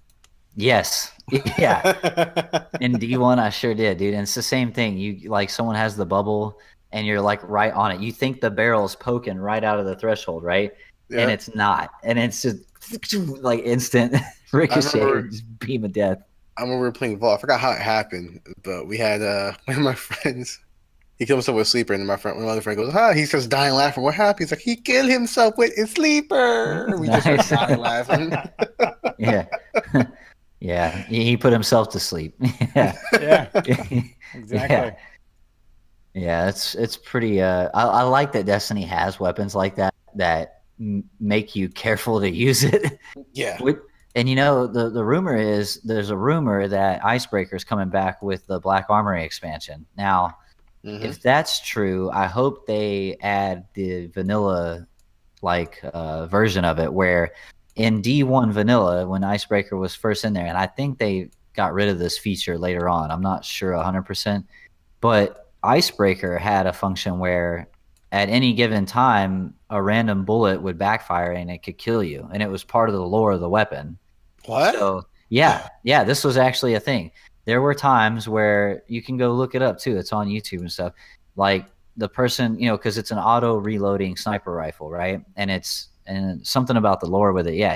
Yes. Yeah. In D1, I sure did, dude. And it's the same thing. You like someone has the bubble and you're like right on it. You think the barrel's poking right out of the threshold, right? And Yeah. it's not. And it's just like instant ricochet, just beam of death. I remember we were playing Vault. I forgot how it happened, but we had one of my friends. He killed himself with a sleeper, and then one of my other friend goes, "Ah!" He starts dying laughing. What happened? He's like, "He killed himself with a sleeper." We just Nice. started dying laughing. Yeah. Yeah. He put himself to sleep. Yeah. Yeah, exactly. Yeah, it's pretty. I like that Destiny has weapons like that make you careful to use it. Yeah. And you know, the rumor is there's a rumor that Icebreaker's coming back with the Black Armory expansion. Now, if that's true, I hope they add the vanilla version of it where in D1 vanilla when Icebreaker was first in there, and I think they got rid of this feature later on. I'm not sure 100%, but Icebreaker had a function where at any given time a random bullet would backfire and it could kill you, and it was part of the lore of the weapon. What? So yeah, this was actually a thing. There were times where you can go look it up too. It's on YouTube and stuff. Like the person, you know, because it's an auto reloading sniper rifle, right? And something about the lore with it. Yeah,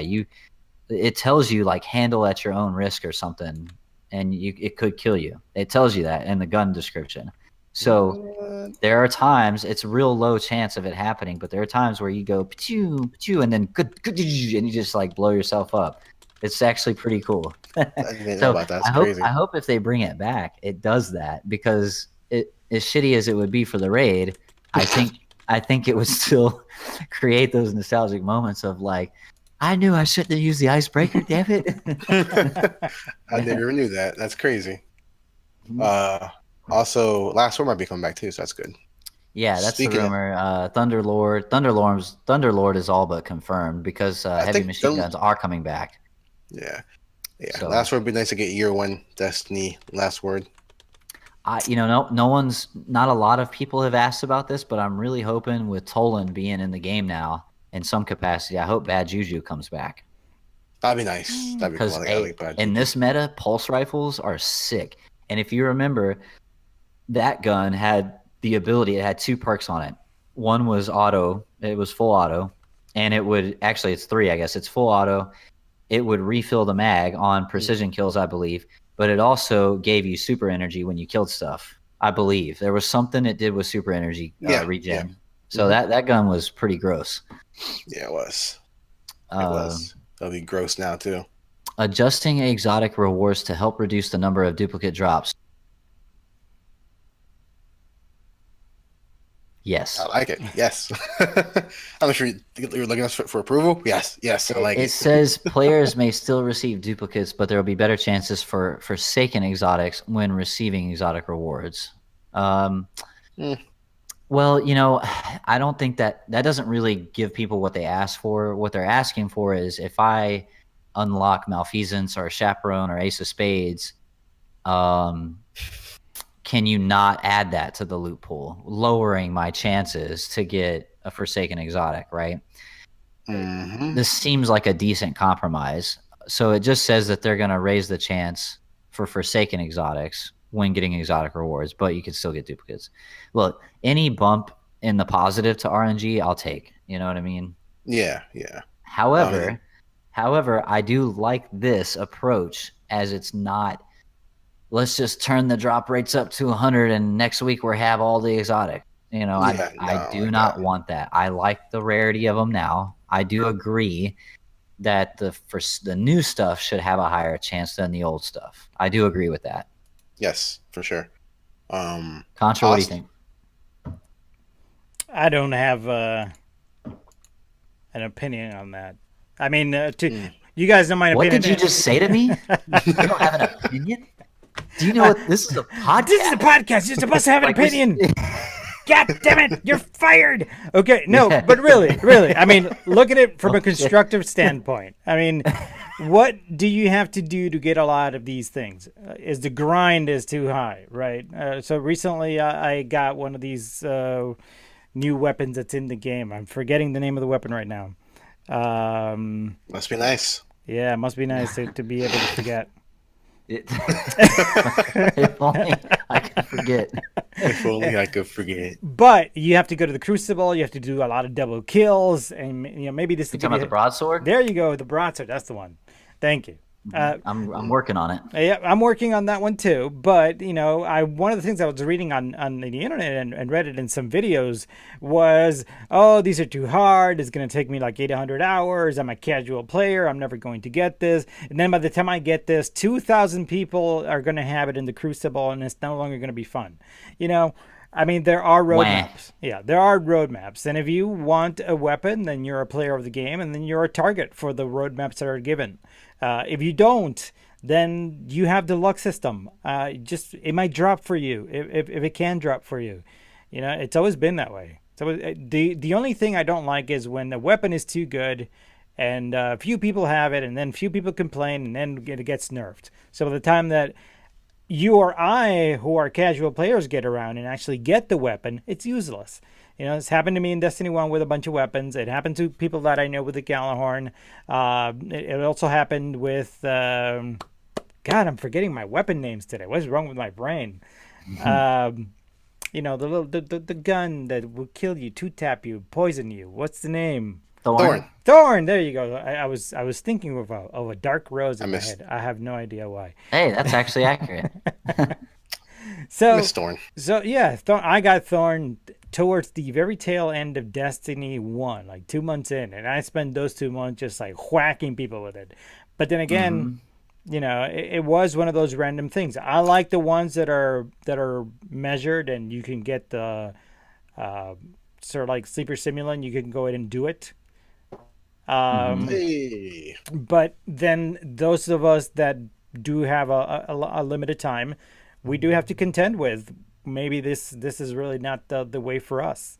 it tells you like handle at your own risk or something, and it could kill you. It tells you that in the gun description. So there are times it's a real low chance of it happening, but there are times where you go pachoo, pachoo, and then good, and you just like blow yourself up. It's actually pretty cool. I didn't know about that. That's crazy. I hope if they bring it back, it does that, because it, as shitty as it would be for the raid, I think it would still create those nostalgic moments of like, I knew I shouldn't have used the icebreaker, damn it. I never knew that. That's crazy. Also, Last War might be coming back too, so that's good. Yeah, that's the rumor. Thunderlord is all but confirmed because heavy machine guns are coming back. Yeah. So, Last Word would be nice to get year one Destiny Last Word. Not a lot of people have asked about this, but I'm really hoping with Tolan being in the game now in some capacity, I hope Bad Juju comes back. That'd be nice. That'd be cool. Because in this meta, pulse rifles are sick. And if you remember, that gun had the ability, it had 2 perks on it. One was auto, it was full auto, and it would, actually it's 3, I guess. It's full auto. It would refill the mag on precision kills, I believe, but it also gave you super energy when you killed stuff, I believe. There was something it did with super energy regen. Yeah. So that gun was pretty gross. Yeah, it was. It'll be gross now, too. Adjusting exotic rewards to help reduce the number of duplicate drops. Yes. I like it. Yes. I'm sure you're looking at us for approval. Yes. I like it. It says players may still receive duplicates, but there will be better chances for Forsaken exotics when receiving exotic rewards. Well, I don't think that doesn't really give people what they ask for. What they're asking for is if I unlock Malfeasance or Chaperone or Ace of Spades, can you not add that to the loot pool, lowering my chances to get a Forsaken exotic, right? This seems like a decent compromise. So it just says that they're going to raise the chance for Forsaken exotics when getting exotic rewards, but you can still get duplicates. Look, any bump in the positive to RNG, I'll take. You know what I mean? Yeah. However, I do like this approach, as it's not, let's just turn the drop rates up to 100 and next week we have all the exotic. I do not want that. I like the rarity of them now. I do agree that the new stuff should have a higher chance than the old stuff. I do agree with that. Yes, for sure. Contra, what do you think? I don't have an opinion on that. I mean, you guys know my opinion. What did you just say to me? You don't have an opinion? Do you know what this is? A podcast. This is a podcast. You're supposed to have an opinion. God damn it! You're fired. Okay, no, but really, I mean, look at it from a constructive standpoint. I mean, what do you have to do to get a lot of these things? Is the grind is too high, right? So recently, I got one of these new weapons that's in the game. I'm forgetting the name of the weapon right now. Must be nice. Yeah, it must be nice to be able to forget. If only I could forget. If only I could forget. But you have to go to the Crucible. You have to do a lot of double kills, and maybe this You will talking give about the broadsword? There you go, the broadsword. That's the one. Thank you. I'm working on it. Yeah, I'm working on that one too. But one of the things I was reading on the internet and Reddit and some videos was, oh, these are too hard. It's going to take me like 800 hours. I'm a casual player. I'm never going to get this. And then by the time I get this, 2,000 people are going to have it in the Crucible, and it's no longer going to be fun. I mean, there are roadmaps. Yeah, there are roadmaps. And if you want a weapon, then you're a player of the game, and then you're a target for the roadmaps that are given. If you don't, then you have the luck system. It might drop for you if it can drop for you. It's always been that way. So the only thing I don't like is when the weapon is too good, and few people have it, and then few people complain, and then it gets nerfed. So by the time that you or I, who are casual players, get around and actually get the weapon, it's useless. It's happened to me in Destiny 1 with a bunch of weapons. It happened to people that I know with the Gallahorn. It also happened with... God, I'm forgetting my weapon names today. What's wrong with my brain? The gun that will kill you, two-tap you, poison you. What's the name? Thorn. There you go. I was thinking of a dark rose in my head. I have no idea why. Hey, that's actually accurate. Miss Thorn. So yeah, I got Thorn towards the very tail end of Destiny 1, like 2 months in, and I spent those 2 months just like whacking people with it. But then again, it was one of those random things. I like the ones that are measured, and you can get the sort of like Sleeper Simulant. You can go ahead and do it. But then those of us that do have a limited time, we do have to contend with maybe this is really not the way for us.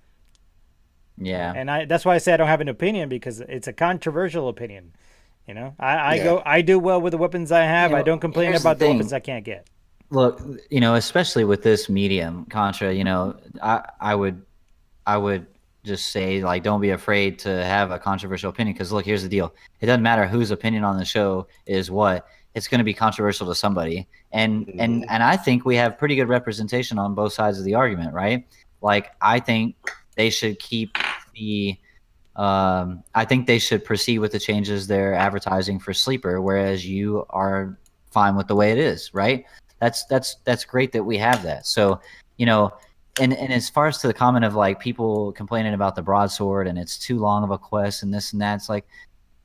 Yeah. And that's why I say I don't have an opinion, because it's a controversial opinion. I do well with the weapons I have. I don't complain about the weapons I can't get. Look, especially with this medium Contra, I would just say, like, don't be afraid to have a controversial opinion, because look, here's the deal. It doesn't matter whose opinion on the show is what. It's going to be controversial to somebody. And I think we have pretty good representation on both sides of the argument, right? Like, I think they should keep I think they should proceed with the changes they're advertising for Sleeper, whereas you are fine with the way it is, right? That's great that we have that. So, and as far as to the comment of like people complaining about the broadsword and it's too long of a quest and this and that, it's like,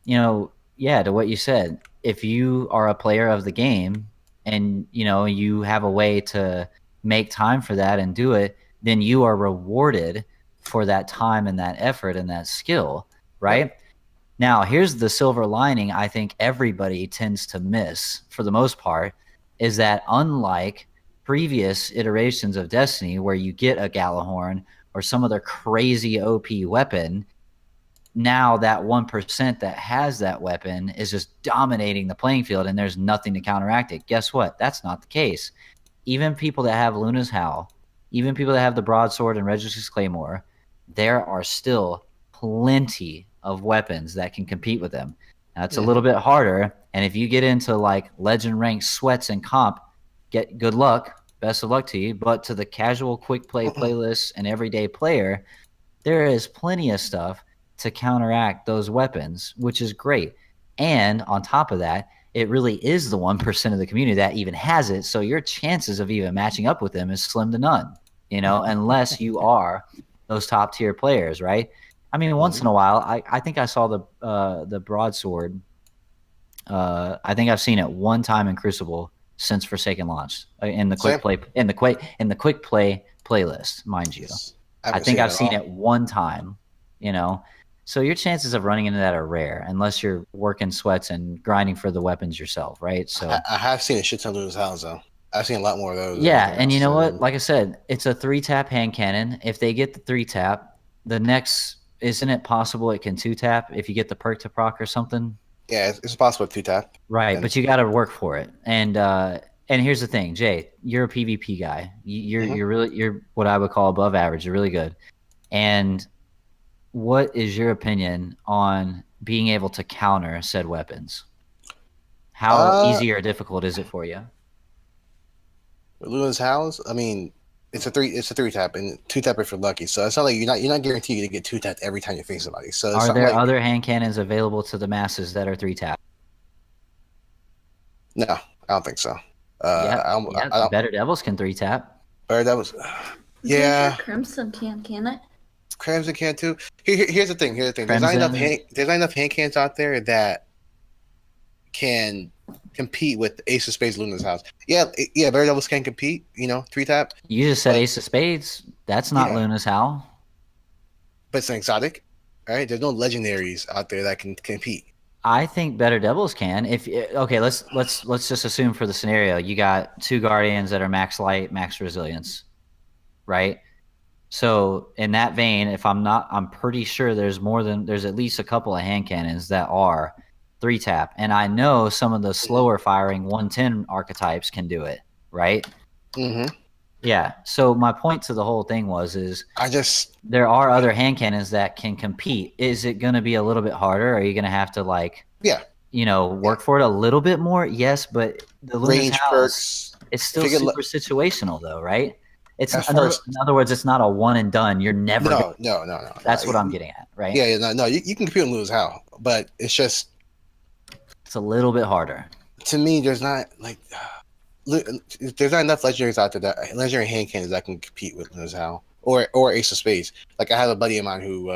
yeah, to what you said, if you are a player of the game and you have a way to make time for that and do it, then you are rewarded for that time and that effort and that skill, right? Now, here's the silver lining I think everybody tends to miss for the most part, is that unlike previous iterations of Destiny where you get a Gallahorn or some other crazy OP weapon, now that 1% that has that weapon is just dominating the playing field and there's nothing to counteract it. Guess what? That's not the case. Even people that have Luna's Howl, even people that have the broadsword and Regis's Claymore, there are still plenty of weapons that can compete with them. Now, it's a little bit harder, and if you get into like legend rank sweats and comp, good luck, best of luck to you. But to the casual quick play playlist and everyday player, there is plenty of stuff to counteract those weapons, which is great. And on top of that, it really is the 1% of the community that even has it. So your chances of even matching up with them is slim to none, unless you are those top tier players, right? I mean, once in a while, I think I saw the broadsword. I think I've seen it one time in Crucible since Forsaken launched in the quick play playlist, mind you. I think I've seen it one time, So your chances of running into that are rare unless you're working sweats and grinding for the weapons yourself, right? So I have seen a shit ton of those hounds though. I've seen a lot more of those. Yeah, and you know what? Like I said, it's a 3-tap hand cannon. If they get the 3-tap, the next, isn't it possible it can 2-tap if you get the perk to proc or something? Yeah, it's possible to 2-tap. Right, but you got to work for it. And here's the thing, Jay, you're a PvP guy. You're what I would call above average. You're really good. And what is your opinion on being able to counter said weapons? How easy or difficult is it for you? Luna's House. I mean, it's a 3-tap and 2-tap if you're lucky. So it's not like you're not guaranteed to get 2-tapped every time you face somebody. So it's Are not there like other hand cannons available to the masses that are 3-tap? no, I don't think so. Yeah, I don't. Better Devils can 3-tap. Or that was Yeah, Crimson can it? Crimson can too. Here's the thing. There's not enough hand cans out there that can compete with Ace of Spades, Luna's House. Yeah, Better Devils can compete. 3-tap. You just said Ace of Spades. That's not Luna's Howl. But it's an exotic, right? There's no legendaries out there that can compete. I think Better Devils can. Let's just assume for the scenario you got 2 Guardians that are max light, max resilience, right? So in that vein, I'm pretty sure there's at least a couple of hand cannons that are 3-tap, and I know some of the slower firing 110 archetypes can do it, right? Mm-hmm. Yeah. So my point to the whole thing there are other hand cannons that can compete. Is it going to be a little bit harder? Are you going to have to work for it a little bit more? Yes, but the Luna's House, it's still super situational though, right? It's in other words, it's not a one and done. You're never no. That's what I'm getting at, right? Yeah, no. You can compete on Luna's House, but it's a little bit harder. To me, there's not enough legendaries out there legendary hand cannons that can compete with Luna's Howl or Ace of Spades. Like I have a buddy of mine who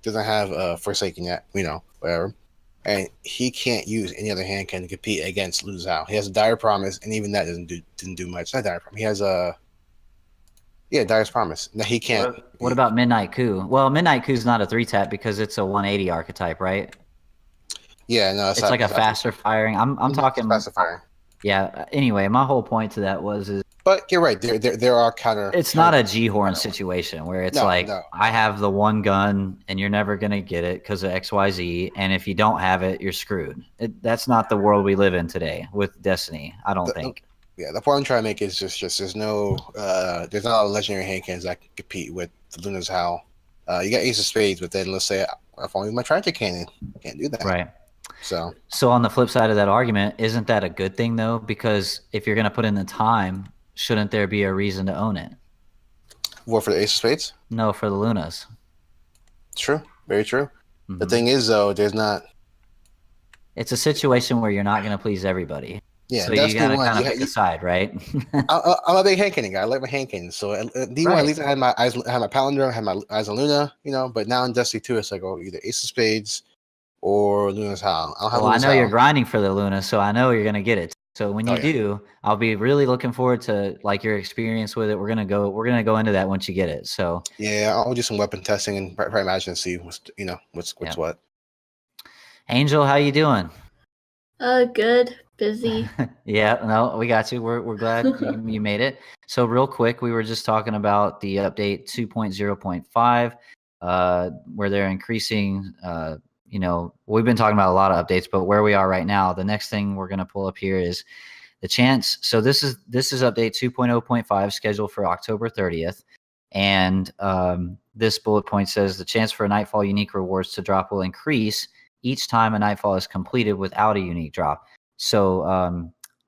doesn't have Forsaken yet, whatever, and he can't use any other hand cannon to compete against Luna's Howl. He has a Dire Promise, and even that didn't do much. Not Dire Promise. He has Dire's Promise. No, he can't. What about Midnight Coup? Well, Midnight Coup's not a 3-tap because it's a 180 archetype, right? Yeah, no, it's like a faster firing. I'm talking faster firing. Yeah. Anyway, my whole point to that but you're right. There are counter. It's not a G-Horn situation where it's I have the one gun and you're never gonna get it because of XYZ, and if you don't have it, you're screwed. That's not the world we live in today with Destiny. I don't think. Yeah, the point I'm trying to make is just there's not a lot of legendary hand cannons that can compete with the Luna's Howl. You got Ace of Spades, but then let's say if only my Tragic Cannon can't do that. Right. So on the flip side of that argument, isn't that a good thing though? Because if you're going to put in the time, shouldn't there be a reason to own it? What, for the Ace of Spades? No, for the Lunas. True. Very true. Mm-hmm. The thing is though, there's not. It's a situation where you're not going to please everybody. Yeah, so you got to kind of pick a side, right? I'm a big hand cannon guy. I like my hand cannon. So D1, at least I had my Palindrome, I had my Eyes on Luna, but now in Destiny 2, it's like either Ace of Spades or Luna's Howl. I know you're grinding for the Luna, so I know you're gonna get it. So when you do, I'll be really looking forward to your experience with it. We're gonna go into that once you get it. So yeah, I'll do some weapon testing and probably imagine and see what's what. Angel, how you doing? Good. Busy. Yeah, no, we got you. We're glad you made it. So real quick, we were just talking about the update 2.0.5, where they're increasing. We've been talking about a lot of updates, but where we are right now, the next thing we're going to pull up here is the chance. So this is update 2.0.5 scheduled for October 30th. And this bullet point says the chance for Nightfall unique rewards to drop will increase each time a Nightfall is completed without a unique drop. So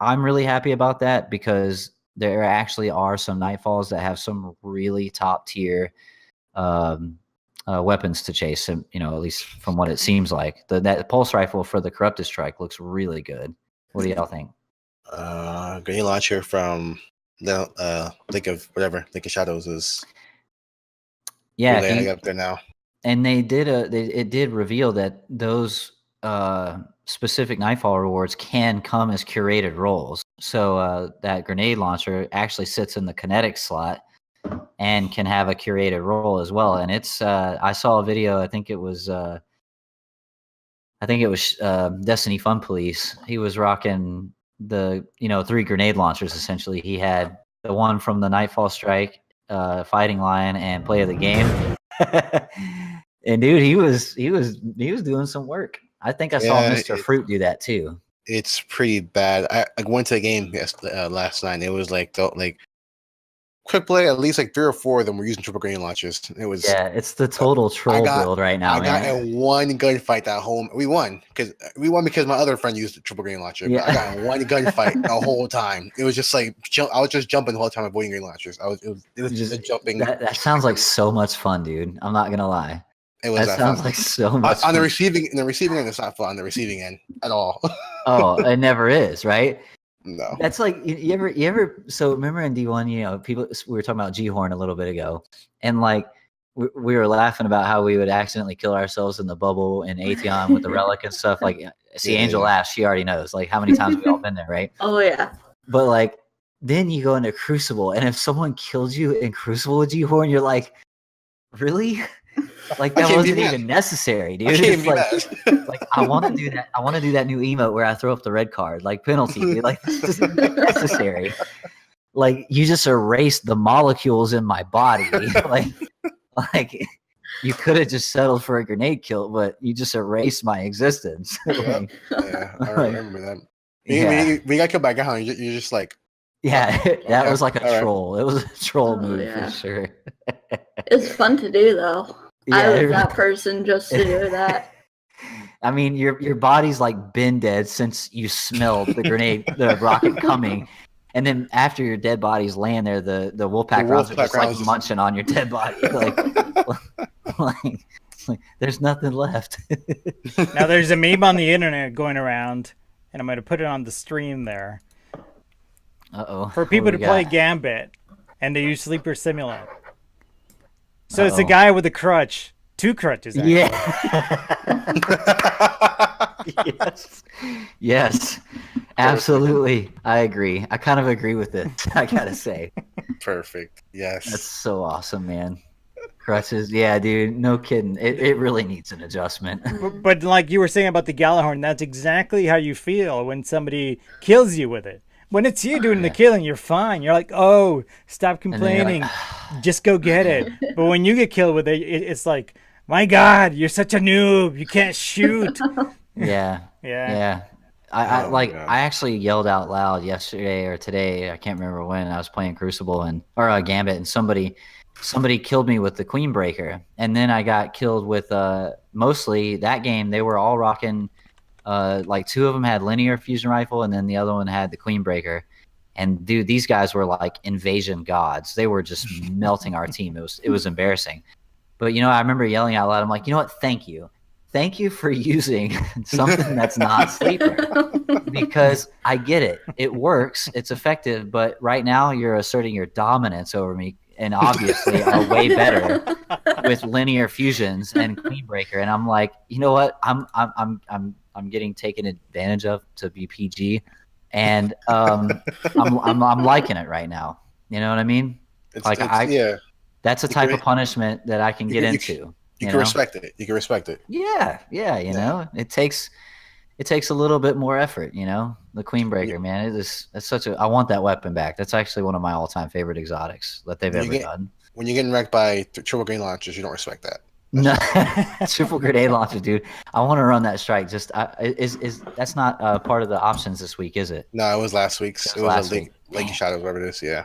I'm really happy about that because there actually are some Nightfalls that have some really top tier weapons to chase, at least from what it seems like. That pulse rifle for the Corrupted Strike looks really good. What do y'all think? Grenade launcher from the Lake of Shadows is really up there now. And they did it did reveal that those specific Nightfall rewards can come as curated roles. So that grenade launcher actually sits in the kinetic slot and can have a curated role as well. And it's I saw a video, I think it was Destiny Fun Police. He was rocking the 3 grenade launchers essentially. He had the one from the Nightfall Strike, Fighting Lion, and Play of the Game. And dude, he was doing some work. I think I saw Mr. Fruit do that too. It's pretty bad. I went to a game last night. It was quick play, at least like 3 or 4 of them were using triple grenade launchers. It was it's the total troll build right now. I got in one gunfight that whole. We won because my other friend used the triple grenade launcher. Yeah. But I got in one gunfight the whole time. It was just like I was just jumping the whole time avoiding grenade launchers. It was just jumping. That sounds like so much fun, dude. I'm not gonna lie. That sounds fun. like so much on fun. the receiving end. It's not fun on the receiving end at all. Oh, it never is, right? No. That's like you ever. So remember in D1, you know, we were talking about G-Horn a little bit ago, and like we were laughing about how we would accidentally kill ourselves in the bubble in Atheon with the relic and stuff. Like, see, Angel laughs. She already knows. Like, how many times we've all been there, right? Oh yeah. But like, then you go into Crucible, and if someone killed you in Crucible with G-Horn, you're like, really? Like, that wasn't even necessary, dude. It's like I want to do that. I want to do that new emote where I throw up the red card, like penalty. Dude. Like, this isn't necessary. Like, you just erased the molecules in my body. like you could have just settled for a grenade kill, but you just erased my existence. Yeah, I remember that. We got killed by Gahan. You're just like, that was like a troll. It was a troll move for sure. It's fun to do though. I was that person just to do that. I mean, your body's like been dead since you smelled the rocket coming, and then after your dead body's laying there, the Wolfpack rounds are just like munching on your dead body, like there's nothing left. Now there's a meme on the internet going around, and I'm going to put it on the stream there. For people to play Gambit, and they use Sleeper Simulant. So it's a guy with a crutch. 2 crutches, actually. Yes. Absolutely. I agree. I kind of agree with it, I gotta say. Perfect. Yes. That's so awesome, man. Crutches. Yeah, dude. No kidding. It really needs an adjustment. But like you were saying about the Gallahorn, that's exactly how you feel when somebody kills you with it. When it's you doing the killing, you're fine. You're like, oh, stop complaining. Just go get it. But when you get killed with it, it's like, my God, you're such a noob. You can't shoot. Yeah. I actually yelled out loud yesterday or today. I can't remember when. I was playing Crucible or Gambit, and somebody killed me with the Queen Breaker. And then I got killed with mostly that game. They were all rocking. Like 2 of them had linear fusion rifle, and then the other one had the Queen Breaker. And dude, these guys were like invasion gods. They were just melting our team. It was embarrassing. But you know, I remember yelling out loud. I'm like, you know what? Thank you for using something that's not Sleeper, because I get it. It works. It's effective. But right now, you're asserting your dominance over me, and obviously are way better with linear fusions and Queen Breaker. And I'm like, you know what? I'm getting taken advantage of to be PG, and I'm liking it right now. You know what I mean? That's a type of punishment that I can get into. You can respect it. You can respect it. Yeah. You know, it takes a little bit more effort. You know, the Queen Breaker, man. It's such a. I want that weapon back. That's actually one of my all-time favorite exotics that they've ever done. When you're getting wrecked by triple grenade launchers, you don't respect that. No, triple grenade launcher, dude. I want to run that strike. Just is that's not part of the options this week, is it? No, it was last week's. It was last week. Leaky Shadows, whatever it is. Yeah.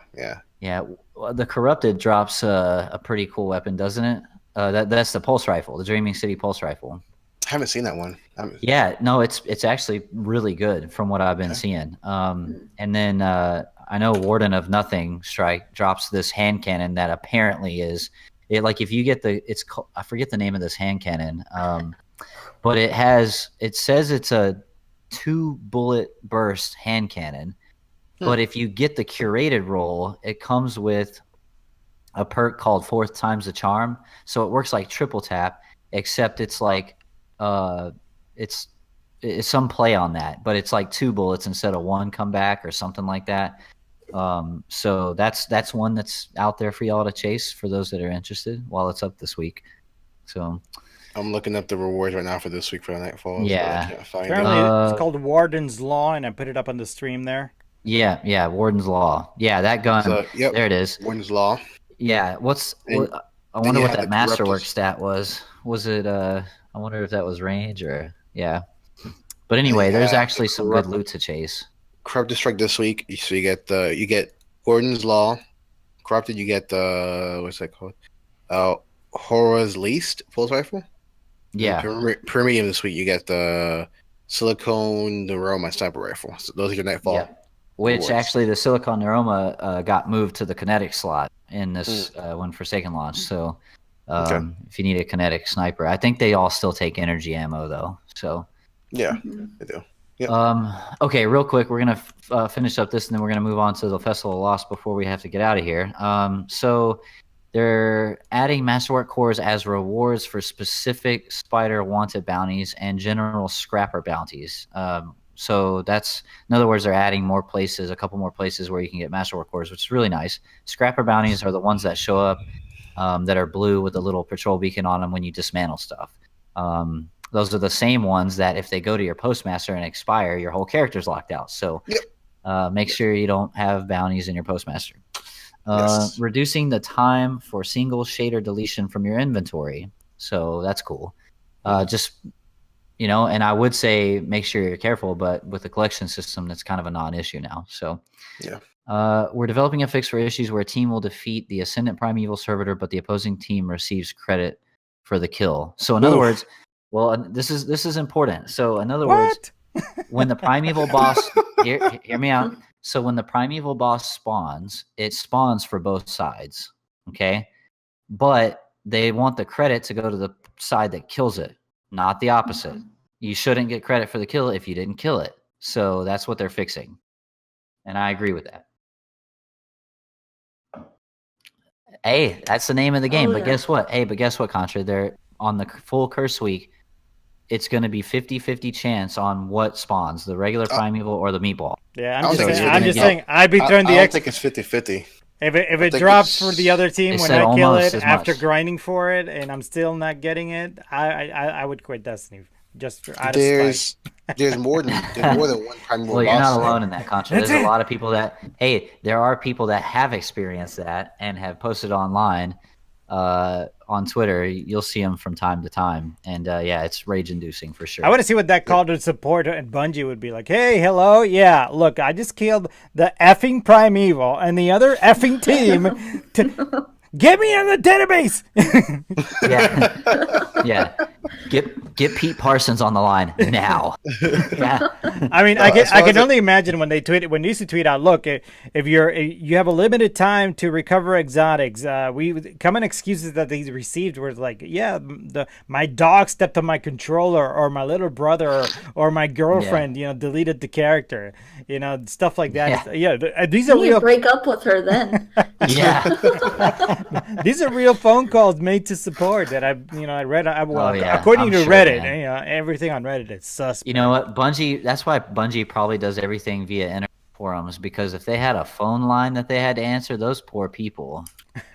Well, the Corrupted drops a pretty cool weapon, doesn't it? That's the pulse rifle, the Dreaming City pulse rifle. I haven't seen that one. Yeah, no, it's actually really good from what I've been seeing. And then I know Warden of Nothing Strike drops this hand cannon that apparently is. Like if you get I forget the name of this hand cannon, but it says it's a 2-bullet burst hand cannon. But if you get the curated roll, it comes with a perk called 4th Time's the Charm. So it works like triple tap, except it's like it's some play on that, but it's like 2 bullets instead of 1 come back or something like that. So that's one that's out there for y'all to chase for those that are interested while it's up this week. So I'm looking up the rewards right now for this week for Nightfall. Yeah. Apparently it's called Warden's Law, and I put it up on the stream there. Yeah, Warden's Law. Yeah, that gun. So, there it is. Warden's Law. Yeah, I wonder what that Masterwork stat was. Was it I wonder if that was range or But anyway, there's actually some good loot to chase. Corrupted Strike this week. So you get Warden's Law, corrupted, you get the what's that called? Horror's Least pulse rifle. Yeah. Premium this week, you get the Silicone Neuroma sniper rifle. So those are your Nightfall. Yeah. Which rewards. actually the Silicon Neuroma got moved to the kinetic slot in this when Forsaken launched. So if you need a kinetic sniper, I think they all still take energy ammo though. So yeah, they do. Yep. Okay, real quick, we're gonna finish up this, and then we're gonna move on to the Festival of Lost before we have to get out of here. So they're adding Masterwork cores as rewards for specific spider wanted bounties and general scrapper bounties. So that's, in other words, they're adding more places, a couple more places where you can get Masterwork cores, which is really nice. Scrapper bounties are the ones that show up that are blue with a little patrol beacon on them when you dismantle stuff. Those are the same ones that if they go to your postmaster and expire, your whole character's locked out. So make sure you don't have bounties in your postmaster. Reducing the time for single shader deletion from your inventory. So that's cool. Just, you know, and I would say make sure you're careful, but with the collection system, that's kind of a non-issue now. So we're developing a fix for issues where a team will defeat the Ascendant Primeval servitor, but the opposing team receives credit for the kill. So in other words, well, this is important. So in other words, when the Primeval boss, hear me out. So when the Primeval boss spawns, it spawns for both sides, okay? But they want the credit to go to the side that kills it, not the opposite. You shouldn't get credit for the kill if you didn't kill it. So that's what they're fixing. And I agree with that. Hey, that's the name of the game. But guess what? Hey, but guess what, Contra? They're on the full curse week. It's going to be 50-50 chance on what spawns, the regular Primeval or the meatball. Yeah, I'm just saying, I'd be throwing the I don't think it's 50-50. If it drops for the other team when I kill it after grinding for it and I'm still not getting it, I would quit Destiny just out of spite. There's more than one Primeval. Well, you're not alone in that, Contra. There's a lot of people that there are people that have experienced that and have posted online on Twitter. You'll see them from time to time, and it's rage-inducing for sure. I want to see what that call to support at Bungie would be like. Hey, hello, yeah, look, I just killed the effing Primeval and the other effing team. Get me on the database. yeah. Get Pete Parsons on the line now. I mean, I can only imagine when they used to tweet out, look, if you have a limited time to recover exotics. Common excuses that they received were like, my dog stepped on my controller, or my little brother or my girlfriend, deleted the character, stuff like that. These are real. Break up with her then. These are real phone calls made to support that I read. According to Reddit, everything on Reddit is suspect. You know what, Bungie? That's why Bungie probably does everything via internet forums, because if they had a phone line that they had to answer, those poor people,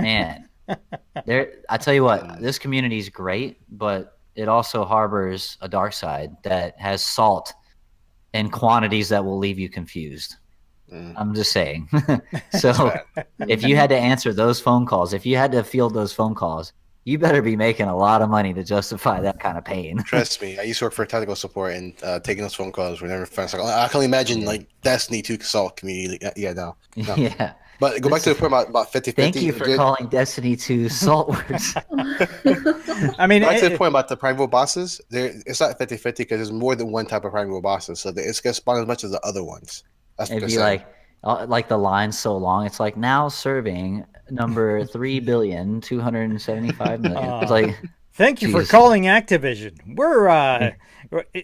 man. I tell you what, this community is great, but it also harbors a dark side that has salt in quantities that will leave you confused. I'm just saying. So if you had to answer those phone calls, if you had to field those phone calls, you better be making a lot of money to justify that kind of pain. Trust me, I used to work for technical support, and taking those phone calls were never fun. So I can only imagine like Destiny 2 salt community. No. Yeah. But go back to the point about 50-50. Thank you for calling Destiny 2 salt words. I mean, back to the point about the Primeval bosses. It's not 50-50 because there's more than one type of Primeval bosses, so it's gonna spawn as much as the other ones. It'd be like the line's so long. It's like, now serving number 3,275,000,000. It's like, thank you for calling Activision. We're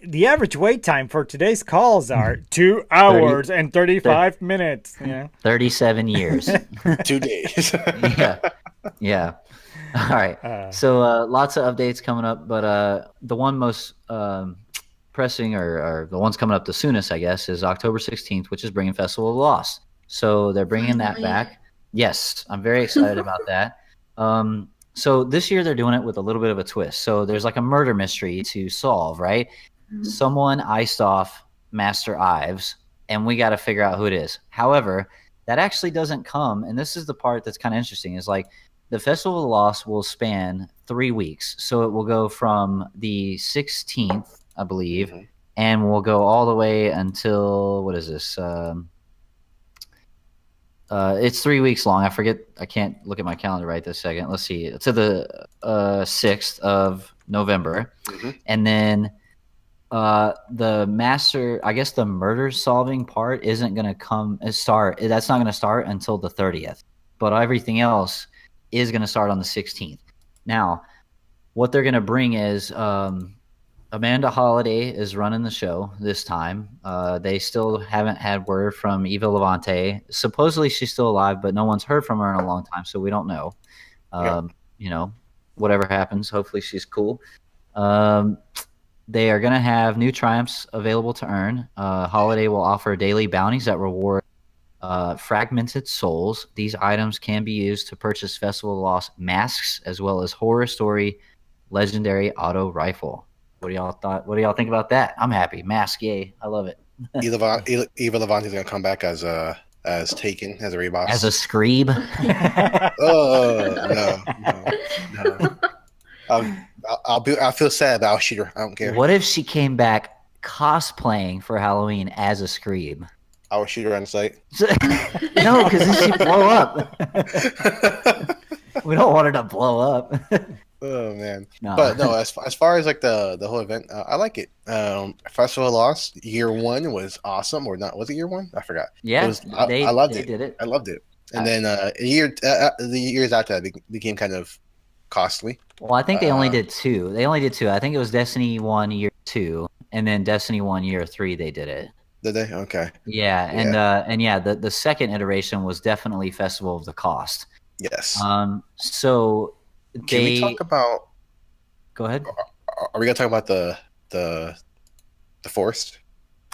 the average wait time for today's calls are 2 hours and 35 minutes. 37 years. 2 days. Yeah. All right. So lots of updates coming up, but the one most pressing, or the ones coming up the soonest, I guess, is October 16th, which is bringing Festival of Lost. So they're bringing that back. Yes, I'm very excited about that. So this year they're doing it with a little bit of a twist. So there's like a murder mystery to solve, right? Someone iced off Master Ives, and we got to figure out who it is. However, that actually doesn't come, and this is the part that's kind of interesting, is like the Festival of Lost will span 3 weeks. So it will go from the 16th, I believe, and we'll go all the way until, what is this? it's 3 weeks long. I forget. I can't look at my calendar right this second. Let's see. To the 6th of November, and then the master. I guess the murder solving part isn't going to start. That's not going to start until the 30th. But everything else is going to start on the 16th. Now, what they're going to bring is Amanda Holiday is running the show this time. They still haven't had word from Eva Levante. Supposedly she's still alive, but no one's heard from her in a long time, so we don't know. You know, whatever happens, hopefully she's cool. They are going to have new triumphs available to earn. Holiday will offer daily bounties that reward fragmented souls. These items can be used to purchase Festival of Lost masks as well as horror story legendary auto rifle. What do y'all think about that? I'm happy. Mask, yay! I love it. Eva Levante is gonna come back as Taken, as a raid boss, as a Screeb. Oh no. I'll feel sad, but I'll shoot her. I don't care. What if she came back cosplaying for Halloween as a Screeb? I will shoot her on sight. No, because then she'd blow up. We don't want her to blow up. Oh man. No. But no, as far as like the whole event, I like it. Festival of Lost year 1 was awesome, or not? Was it year 1? I forgot. Yeah, I loved it. Did it. I loved it. And then the years after that became kind of costly. Well, I think they only did 2. I think it was Destiny 1 year 2, and then Destiny 1 year 3. They did it. Did they? Okay. Yeah, and the second iteration was definitely Festival of the Cost. Yes. So can we talk about? Go ahead. Are we gonna talk about the forest?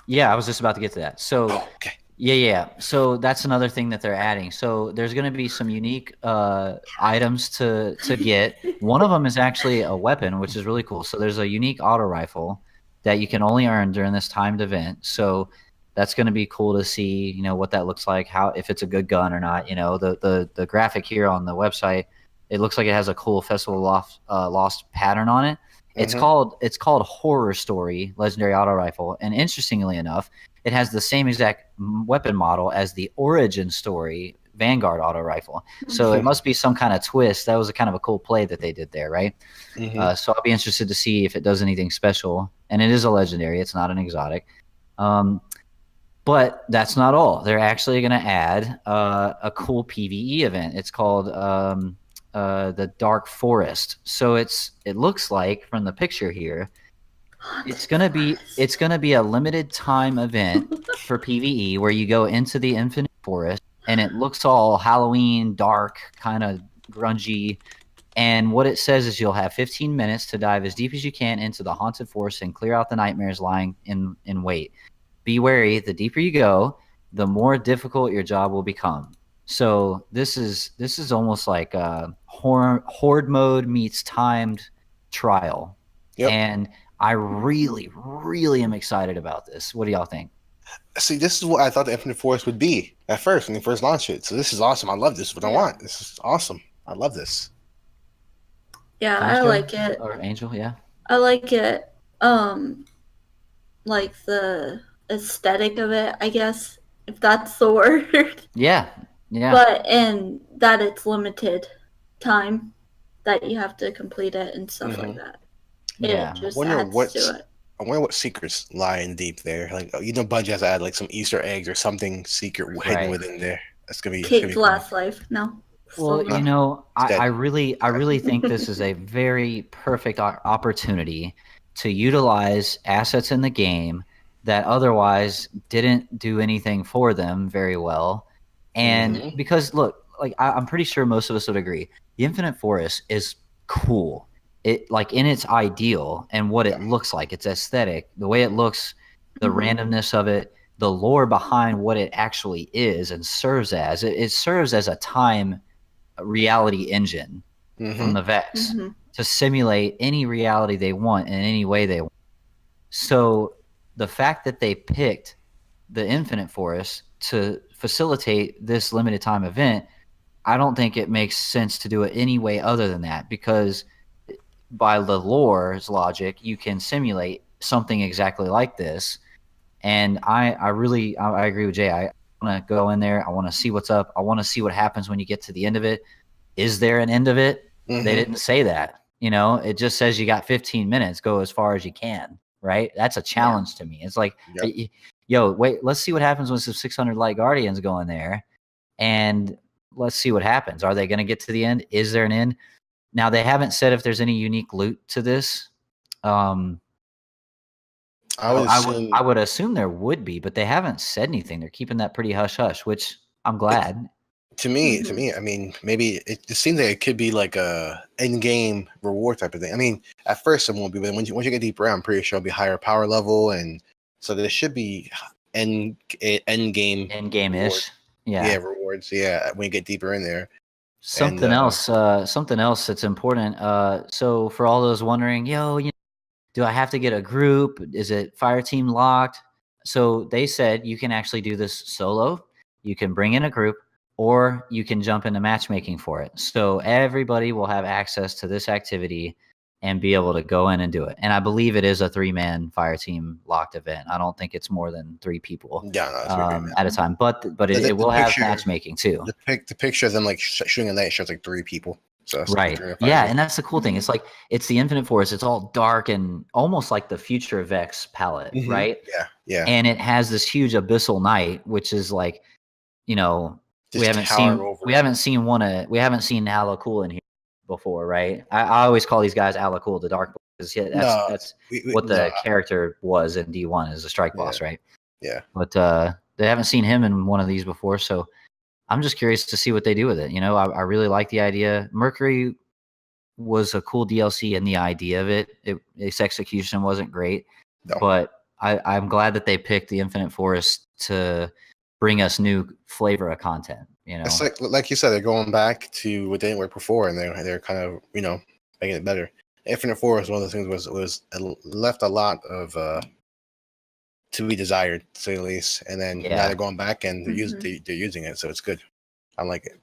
Yeah, I was just about to get to that. So okay. Yeah. So that's another thing that they're adding. So there's going to be some unique items to get. One of them is actually a weapon, which is really cool. So there's a unique auto rifle that you can only earn during this timed event. So that's going to be cool to see, what that looks like, if it's a good gun or not. The graphic here on the website, it looks like it has a cool Festival Lost pattern on it. It's called Horror Story Legendary Auto Rifle, and interestingly enough, it has the same exact weapon model as the Origin Story Vanguard Auto Rifle. So it must be some kind of twist. That was a kind of a cool play that they did there, right? So I'll be interested to see if it does anything special. And it is a legendary; it's not an exotic. But that's not all. They're actually going to add a cool PvE event. It's called the Dark Forest. So it looks like from the picture here, it's gonna be a limited time event for PvE where you go into the Infinite Forest, and it looks all Halloween, dark, kind of grungy. And what it says is you'll have 15 minutes to dive as deep as you can into the haunted forest and clear out the nightmares lying in wait. Be wary, the deeper you go, the more difficult your job will become. So this is almost like horde mode meets timed trial. Yep. And I really, really am excited about this. What do y'all think? See, this is what I thought the Infinite Forest would be at first when they first launched it. So this is awesome. I love this. What I want. This is awesome. I love this. Yeah, Contra, I like it. Or Angel, yeah. I like it. Like the aesthetic of it, I guess, if that's the word. Yeah. But and that it's limited time that you have to complete it and stuff like that. Yeah. It just adds to it. I wonder what secrets lie in deep there. Like, Bungie has to add like some Easter eggs or something secret hidden within there. That's gonna be Kate's last life. No. Well, I really think this is a very perfect opportunity to utilize assets in the game that otherwise didn't do anything for them very well. And because look, like I'm pretty sure most of us would agree, the Infinite Forest is cool. It like in its ideal and what it looks like, its aesthetic, the way it looks, the randomness of it, the lore behind what it actually is and serves as. It serves as a time reality engine from the Vex to simulate any reality they want in any way they want. So the fact that they picked the Infinite Forest to facilitate this limited time event, I don't think it makes sense to do it any way other than that, because by the lore's logic, you can simulate something exactly like this. And I agree with Jay. want to go in there. I want to see what's up. I want to see what happens when you get to the end of it. Is there an end of it? Mhm. They didn't say that. You know, it just says you got 15 minutes. Go as far as you can. Right? That's a challenge to me. It's like, yo, wait, let's see what happens when some 600 Light Guardians go in there, and let's see what happens. Are they going to get to the end? Is there an end? Now, they haven't said if there's any unique loot to this. I would assume there would be, but they haven't said anything. They're keeping that pretty hush hush, which I'm glad. To me, I mean, maybe it seems like it could be like a in-game reward type of thing. I mean, at first it won't be, but once you get deeper, I'm pretty sure it'll be higher power level, and so there should be end game-ish. Rewards. Yeah, when you get deeper in there. Something else that's important. So for all those wondering, do I have to get a group? Is it fire team locked? So they said you can actually do this solo. You can bring in a group, or you can jump into matchmaking for it. So everybody will have access to this activity and be able to go in and do it. And I believe it is a 3-man fire team locked event. I don't think it's more than 3 people at a time. But it will have matchmaking too. The picture of them like shooting a night shows like 3 people. So right. Yeah, and that's the cool thing. It's like it's the Infinite Forest. It's all dark and almost like the Future of X palette, right? Yeah. And it has this huge abyssal night, which is like, we haven't seen Ala Cool in here before, right? I always call these guys Ala Cool, the Dark Boys. Yeah, that's what the character was in D1 as a strike boss, right? Yeah. But they haven't seen him in one of these before, so I'm just curious to see what they do with it. I really like the idea. Mercury was a cool DLC in the idea of it. Its execution wasn't great, but I'm glad that they picked the Infinite Forest to bring us new flavor of content. It's like you said, they're going back to what didn't work before, and they're kind of making it better. Infinite Forest, one of the things was left a lot of to be desired, to say the least. And then now they're going back and they're using it, so it's good. I like it.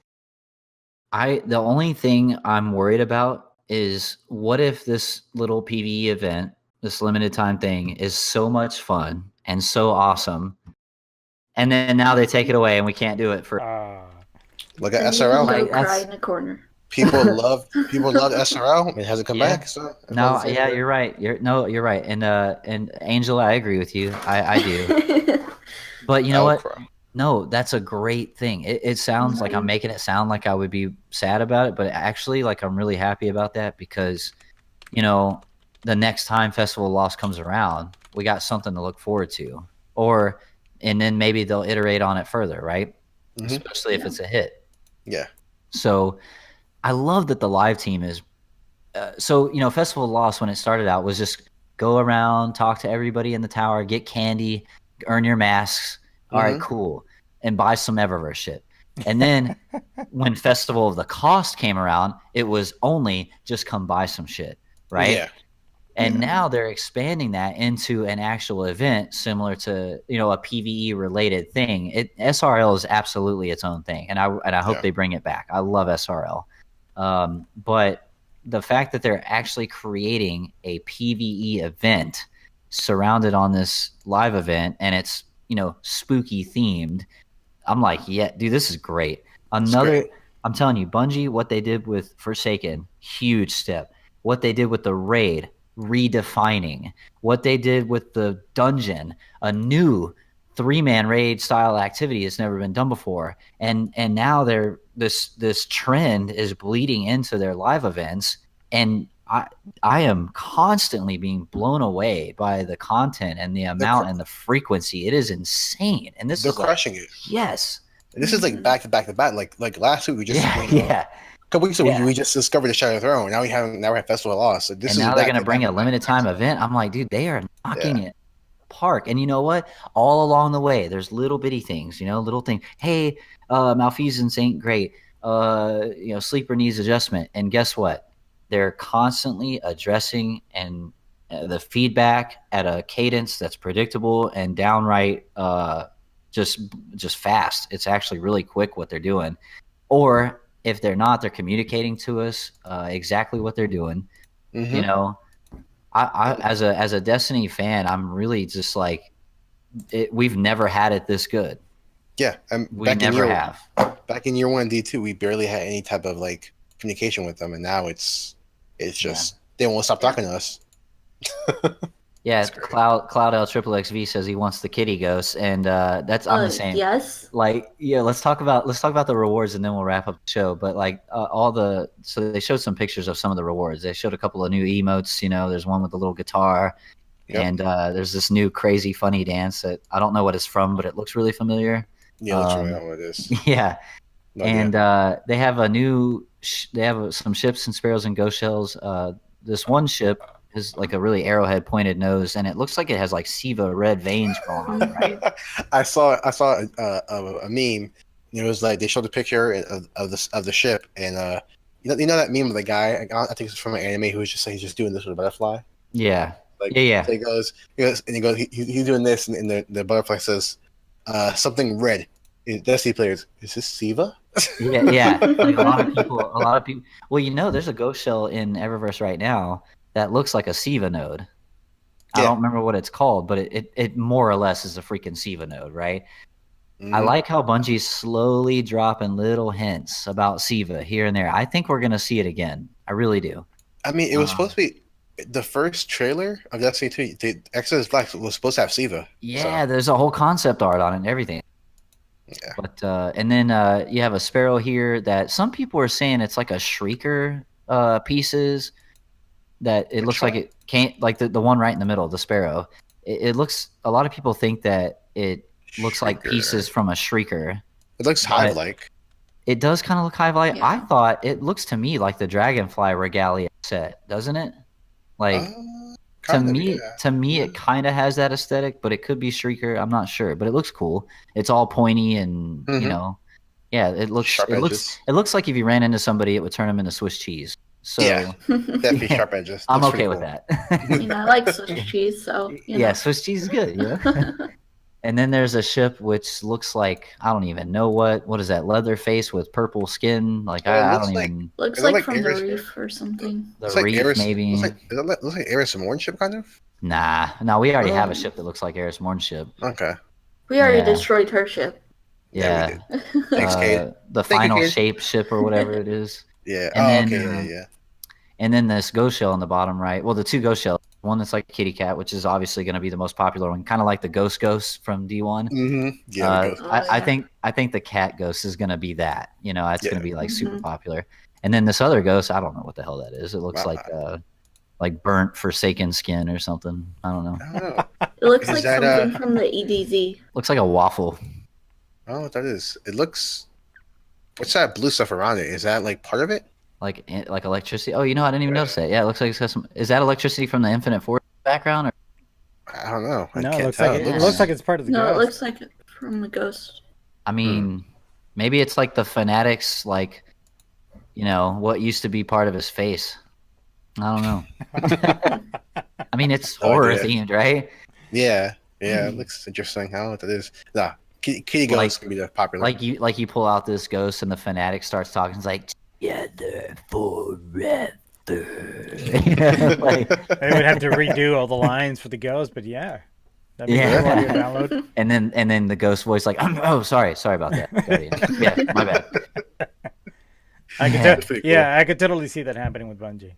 The only thing I'm worried about is what if this little PvE event, this limited time thing, is so much fun and so awesome, and then now they take it away and we can't do it for. Look at SRL. Like, cry in the corner. People love SRL. It hasn't come back. So no, you're right. You're right. And Angel, I agree with you. I do. But you know what? No, that's a great thing. It sounds like I'm making it sound like I would be sad about it, but actually, like, I'm really happy about that because, the next time Festival of Lost comes around, we got something to look forward to. And then maybe they'll iterate on it further, right? Especially if it's a hit. Yeah. So I love that the live team is Festival of Lost, when it started out, was just go around, talk to everybody in the tower, get candy, earn your masks. All right, cool. And buy some Eververse shit. And then when Festival of the Cost came around, it was only just come buy some shit, right? Yeah. And now they're expanding that into an actual event similar to, a PvE related thing. SRL is absolutely its own thing. And I hope they bring it back. I love SRL. But the fact that they're actually creating a PvE event surrounded on this live event, and it's, spooky themed, I'm like, yeah, dude, this is great. I'm telling you, Bungie, what they did with Forsaken, huge step. What they did with the raid, redefining. What they did with the dungeon, a new 3-man raid style activity has never been done before. And now this trend is bleeding into their live events, and I am constantly being blown away by the content and the amount and the frequency. It is insane. And they're crushing it. Yes. And this is like back to back to back. Like last week we just a couple weeks ago we just discovered the Shadow Throne. Now we have Festival of Lost. So now they're gonna bring a limited time event. I'm like, dude, they are knocking it park. And you know what? All along the way, there's little bitty things, little thing. Hey, malfeasance ain't great. Sleeper needs adjustment. And guess what? They're constantly addressing and the feedback at a cadence that's predictable and downright just fast. It's actually really quick what they're doing. Or if they're not, they're communicating to us exactly what they're doing. I as a Destiny fan, I'm really just like, we've never had it this good. Yeah, and We never have. Back in year 1 D2, we barely had any type of like communication with them, and now it's just they won't stop talking to us. Yeah, Cloud L Triple XV says he wants the kitty ghost, and that's I'm the same. Yes. Like, yeah, let's talk about the rewards, and then we'll wrap up the show. But like so they showed some pictures of some of the rewards. They showed a couple of new emotes. You know, there's one with a little guitar, and there's this new crazy funny dance that I don't know what it's from, but it looks really familiar. Yeah, let's try out what it is. Yeah, No and idea. they have they have some ships and sparrows and ghost shells. This one ship is like a really arrowhead pointed nose, and it looks like it has like Siva red veins going on it, right? I saw a meme. It was like they showed a picture of the ship, and you know that meme of the guy. I think it's from an anime who was just like he's just doing this with a butterfly. Yeah, Like, yeah. So he goes, he's doing this, and the butterfly says, something red. Destiny players, is this Siva? Yeah. Like a lot of people. Well, you know, there's a ghost shell in Eververse right now that looks like a Siva node. I don't remember what it's called, but it more or less is a freaking Siva node, right? Mm-hmm. I like how Bungie's slowly dropping little hints about Siva here and there. I think we're gonna see it again. I really do. I mean, it was supposed to be the first trailer of Destiny 2. The Exodus Black was supposed to have Siva. Yeah, there's a whole concept art on it and everything. Yeah. But and then you have a sparrow here that some people are saying it's like a shrieker pieces. That it looks like it can't, like the one right in the middle, the sparrow. It looks, a lot of people think that it looks like pieces from a shrieker. It looks hive-like. It does kind of look hive-like. Yeah. I thought it looks to me like the Dragonfly Regalia set, doesn't it? Like to me, it kind of has that aesthetic, but it could be shrieker. I'm not sure, but it looks cool. It's all pointy and you know, yeah. It looks like if you ran into somebody, it would turn them into Swiss cheese. So yeah, definitely sharp edges. I'm okay with that. I like Swiss cheese, so yeah, Swiss cheese is good. Yeah. And then there's a ship which looks like, I don't even know what is that, leather face with purple skin? Like I don't even. Looks like from the reef or something. The reef maybe. Looks like Eris Morn ship kind of. Nah, we already have a ship that looks like Eris Morn ship. Okay. We already destroyed her ship. Yeah. Thanks, Kate. The final shape ship or whatever it is. Yeah. And yeah. And then this ghost shell on the bottom right. Well, the two ghost shells. One that's like kitty cat, which is obviously going to be the most popular one, kind of like the ghost from D1. Mm-hmm. Yeah. I think the cat ghost is going to be that. You know, it's going to be like super popular. And then this other ghost, I don't know what the hell that is. It looks like burnt forsaken skin or something. I don't know. It looks like something from the EDZ. Looks like a waffle. I don't know what that is. It looks. What's that blue stuff around it? Is that like part of it? Like electricity. Oh, you know, I didn't even notice that. Yeah, it looks like it's got some. Is that electricity from the Infinite Force background? Or? I don't know. No, it looks like it's part of the ghost. No, it looks like it from the ghost. I mean, maybe it's like the Fanatics, like, you know, what used to be part of his face. I don't know. I mean, it's horror themed, right? Yeah, it looks interesting. I don't know what that is. Nah, kitty ghost can be the popular. Like you pull out this ghost and the Fanatic starts talking. It's like, together forever. Like, they would have to redo all the lines for the ghost, but yeah. That'd be cool audio download. And then the ghost voice like, oh, sorry about that. Yeah, my bad. I could totally see that happening with Bungie.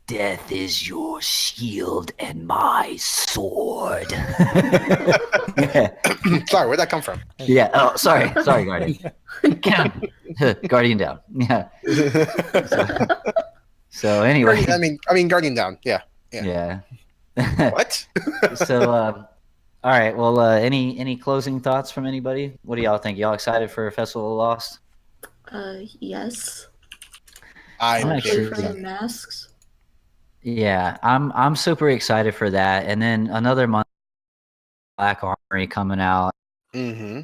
Death is your shield and my sword. Sorry, where'd that come from? Yeah. Oh, sorry, Guardian. Guardian down. Yeah. So anyway. I mean, Guardian down. Yeah. What? So, all right. Well, any closing thoughts from anybody? What do y'all think? Y'all excited for Festival of Lost? Yes. I'm actually for the masks. Yeah, I'm super excited for that. And then another month, Black Armory coming out. Mm-hmm.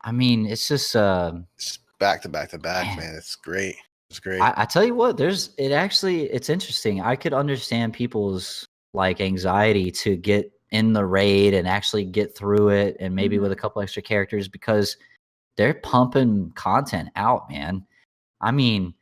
I mean, it's just it's back to back, man. It's great. It's great. I tell you what, it's interesting. I could understand people's like anxiety to get in the raid and actually get through it, and maybe with a couple extra characters, because they're pumping content out, man. I mean,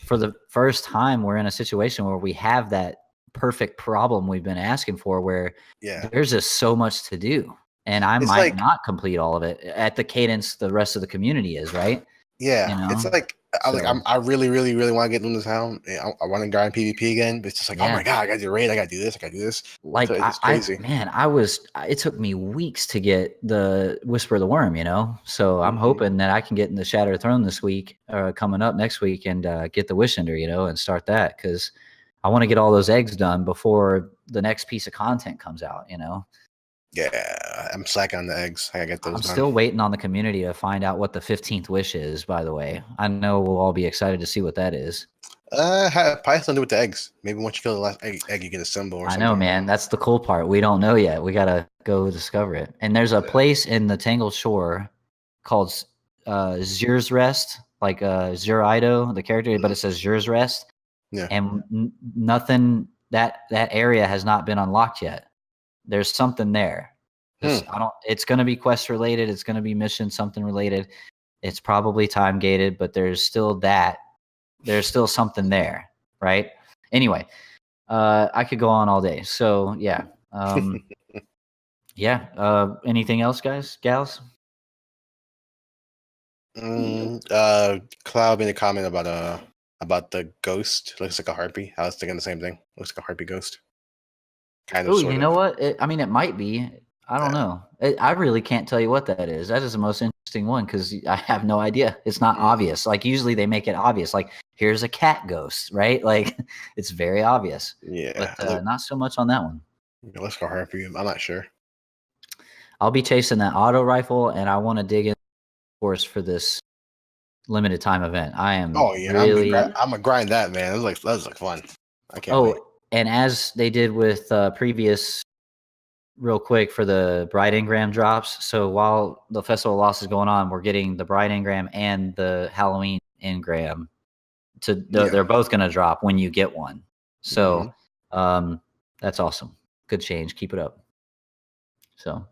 for the first time, we're in a situation where we have that perfect problem we've been asking for, where there's just so much to do. and I It's might like- not complete all of it at the cadence the rest of the community is, right? Yeah, You know? it's like So- I really, really, really want to get into this helm. I want to grind PvP again, but it's just like, oh Yeah. my god, I got to do raid, I got to do this, I got to do this. Like So it's crazy. it took me weeks to get the Whisper of the Worm, you know? So I'm Mhm. hoping that I can get in the Shattered Throne this week, or coming up next week, and get the Wish Ender, you know, and start that, because I want to get all those eggs done before the next piece of content comes out, you know? Yeah, I'm slacking on the eggs. I gotta get those I'm done. still waiting on the community to find out what the 15th wish is, by the way. I know we'll all be excited to see what that is. Probably something with the eggs. Maybe once you kill the last egg you get a symbol or I something. know, man. That's the cool part. We don't know yet. We got to go discover it. And there's a place in the Tangled Shore called Zur's Rest, like Zurido, the character, but it says Zur's Rest. Yeah. And nothing, that area has not been unlocked yet. There's something there. It's going to be quest related. It's going to be mission something related. It's probably time gated, but there's still something there, right? Anyway, I could go on all day. So yeah. Yeah. Anything else, guys, gals? Cloud made a comment about the ghost. Looks like a harpy. I was thinking the same thing. Looks like a harpy ghost. Kind of. Oh, Sort you of. know what? It might be. I don't know. I really can't tell you what that is. That is the most interesting one because I have no idea. It's not obvious. Like usually they make it obvious. Like here's a cat ghost, right? Like it's very obvious. Yeah. But not so much on that one. Let's go harpy. I'm not sure. I'll be chasing that auto rifle, and I want to dig in, of course, for this limited time event. I am. Oh yeah, really. I'm gonna grind that, man. That was like fun. I can't wait. And as they did with previous, real quick for the Bride Engram drops. So while the Festival of Lost is going on, we're getting the Bride Engram and the Halloween Engram. They're both going to drop when you get one. So that's awesome. Good change. Keep it up. So,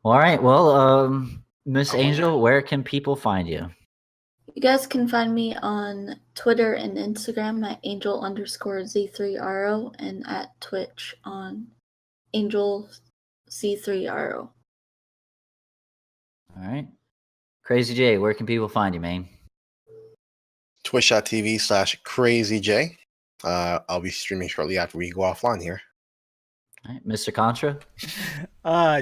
all right. Well, Miss Angel, where can people find you? You guys can find me on Twitter and Instagram at angel_Z3RO and at Twitch on Angel C3RO. All right. CrayZJaye, where can people find you, man? Twitch.tv/CrayZJaye. I'll be streaming shortly after we go offline here. All right, Mr. Contra.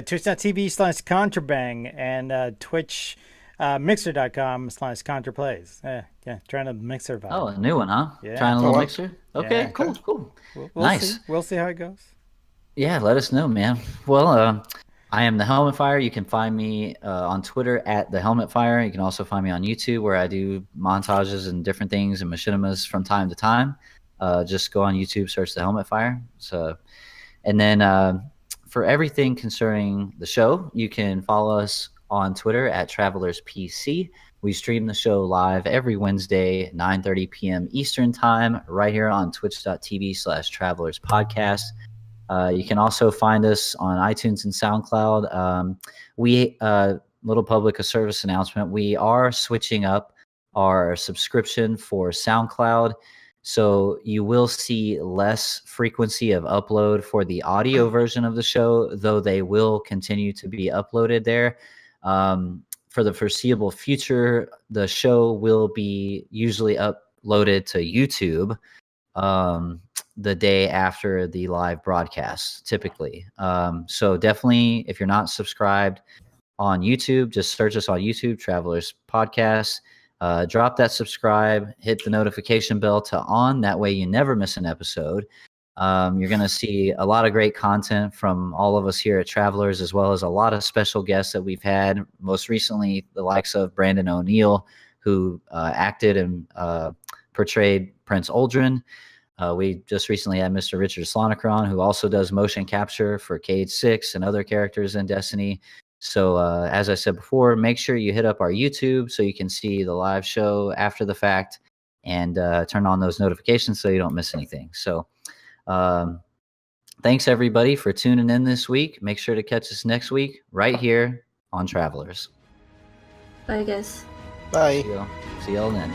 Twitch.tv/Contrabang and Twitch Mixer.com/ContraPlays. Yeah, trying to mixer vibe. Oh, a new one, huh? Yeah. Trying a little mixer? Okay, Yeah. cool. We'll Nice. See. We'll see how it goes. Yeah, let us know, man. Well, I am the Helmet Fire. You can find me on Twitter at the Helmet Fire. You can also find me on YouTube where I do montages and different things and machinimas from time to time. Just go on YouTube, search the Helmet Fire. So, and then for everything concerning the show, you can follow us on Twitter at Travelers PC. We stream the show live every Wednesday, 9:30 p.m. Eastern Time, right here on twitch.tv/Travelers Podcast. You can also find us on iTunes and SoundCloud. Little public service announcement. We are switching up our subscription for SoundCloud. So you will see less frequency of upload for the audio version of the show, though they will continue to be uploaded there. For the foreseeable future, the show will be usually uploaded to YouTube the day after the live broadcast, typically. So definitely, if you're not subscribed on YouTube, just search us on YouTube, Travelers Podcast. Drop that subscribe, hit the notification bell to on. That way you never miss an episode. You're going to see a lot of great content from all of us here at Travelers, as well as a lot of special guests that we've had. Most recently, the likes of Brandon O'Neill, who acted and portrayed Prince Aldrin. We just recently had Mr. Richard Slonocron, who also does motion capture for Cade 6 and other characters in Destiny. So as I said before, make sure you hit up our YouTube so you can see the live show after the fact and turn on those notifications so you don't miss anything. So thanks, everybody, for tuning in this week. Make sure to catch us next week right here on Travelers. Bye, guys. Bye. See y'all then.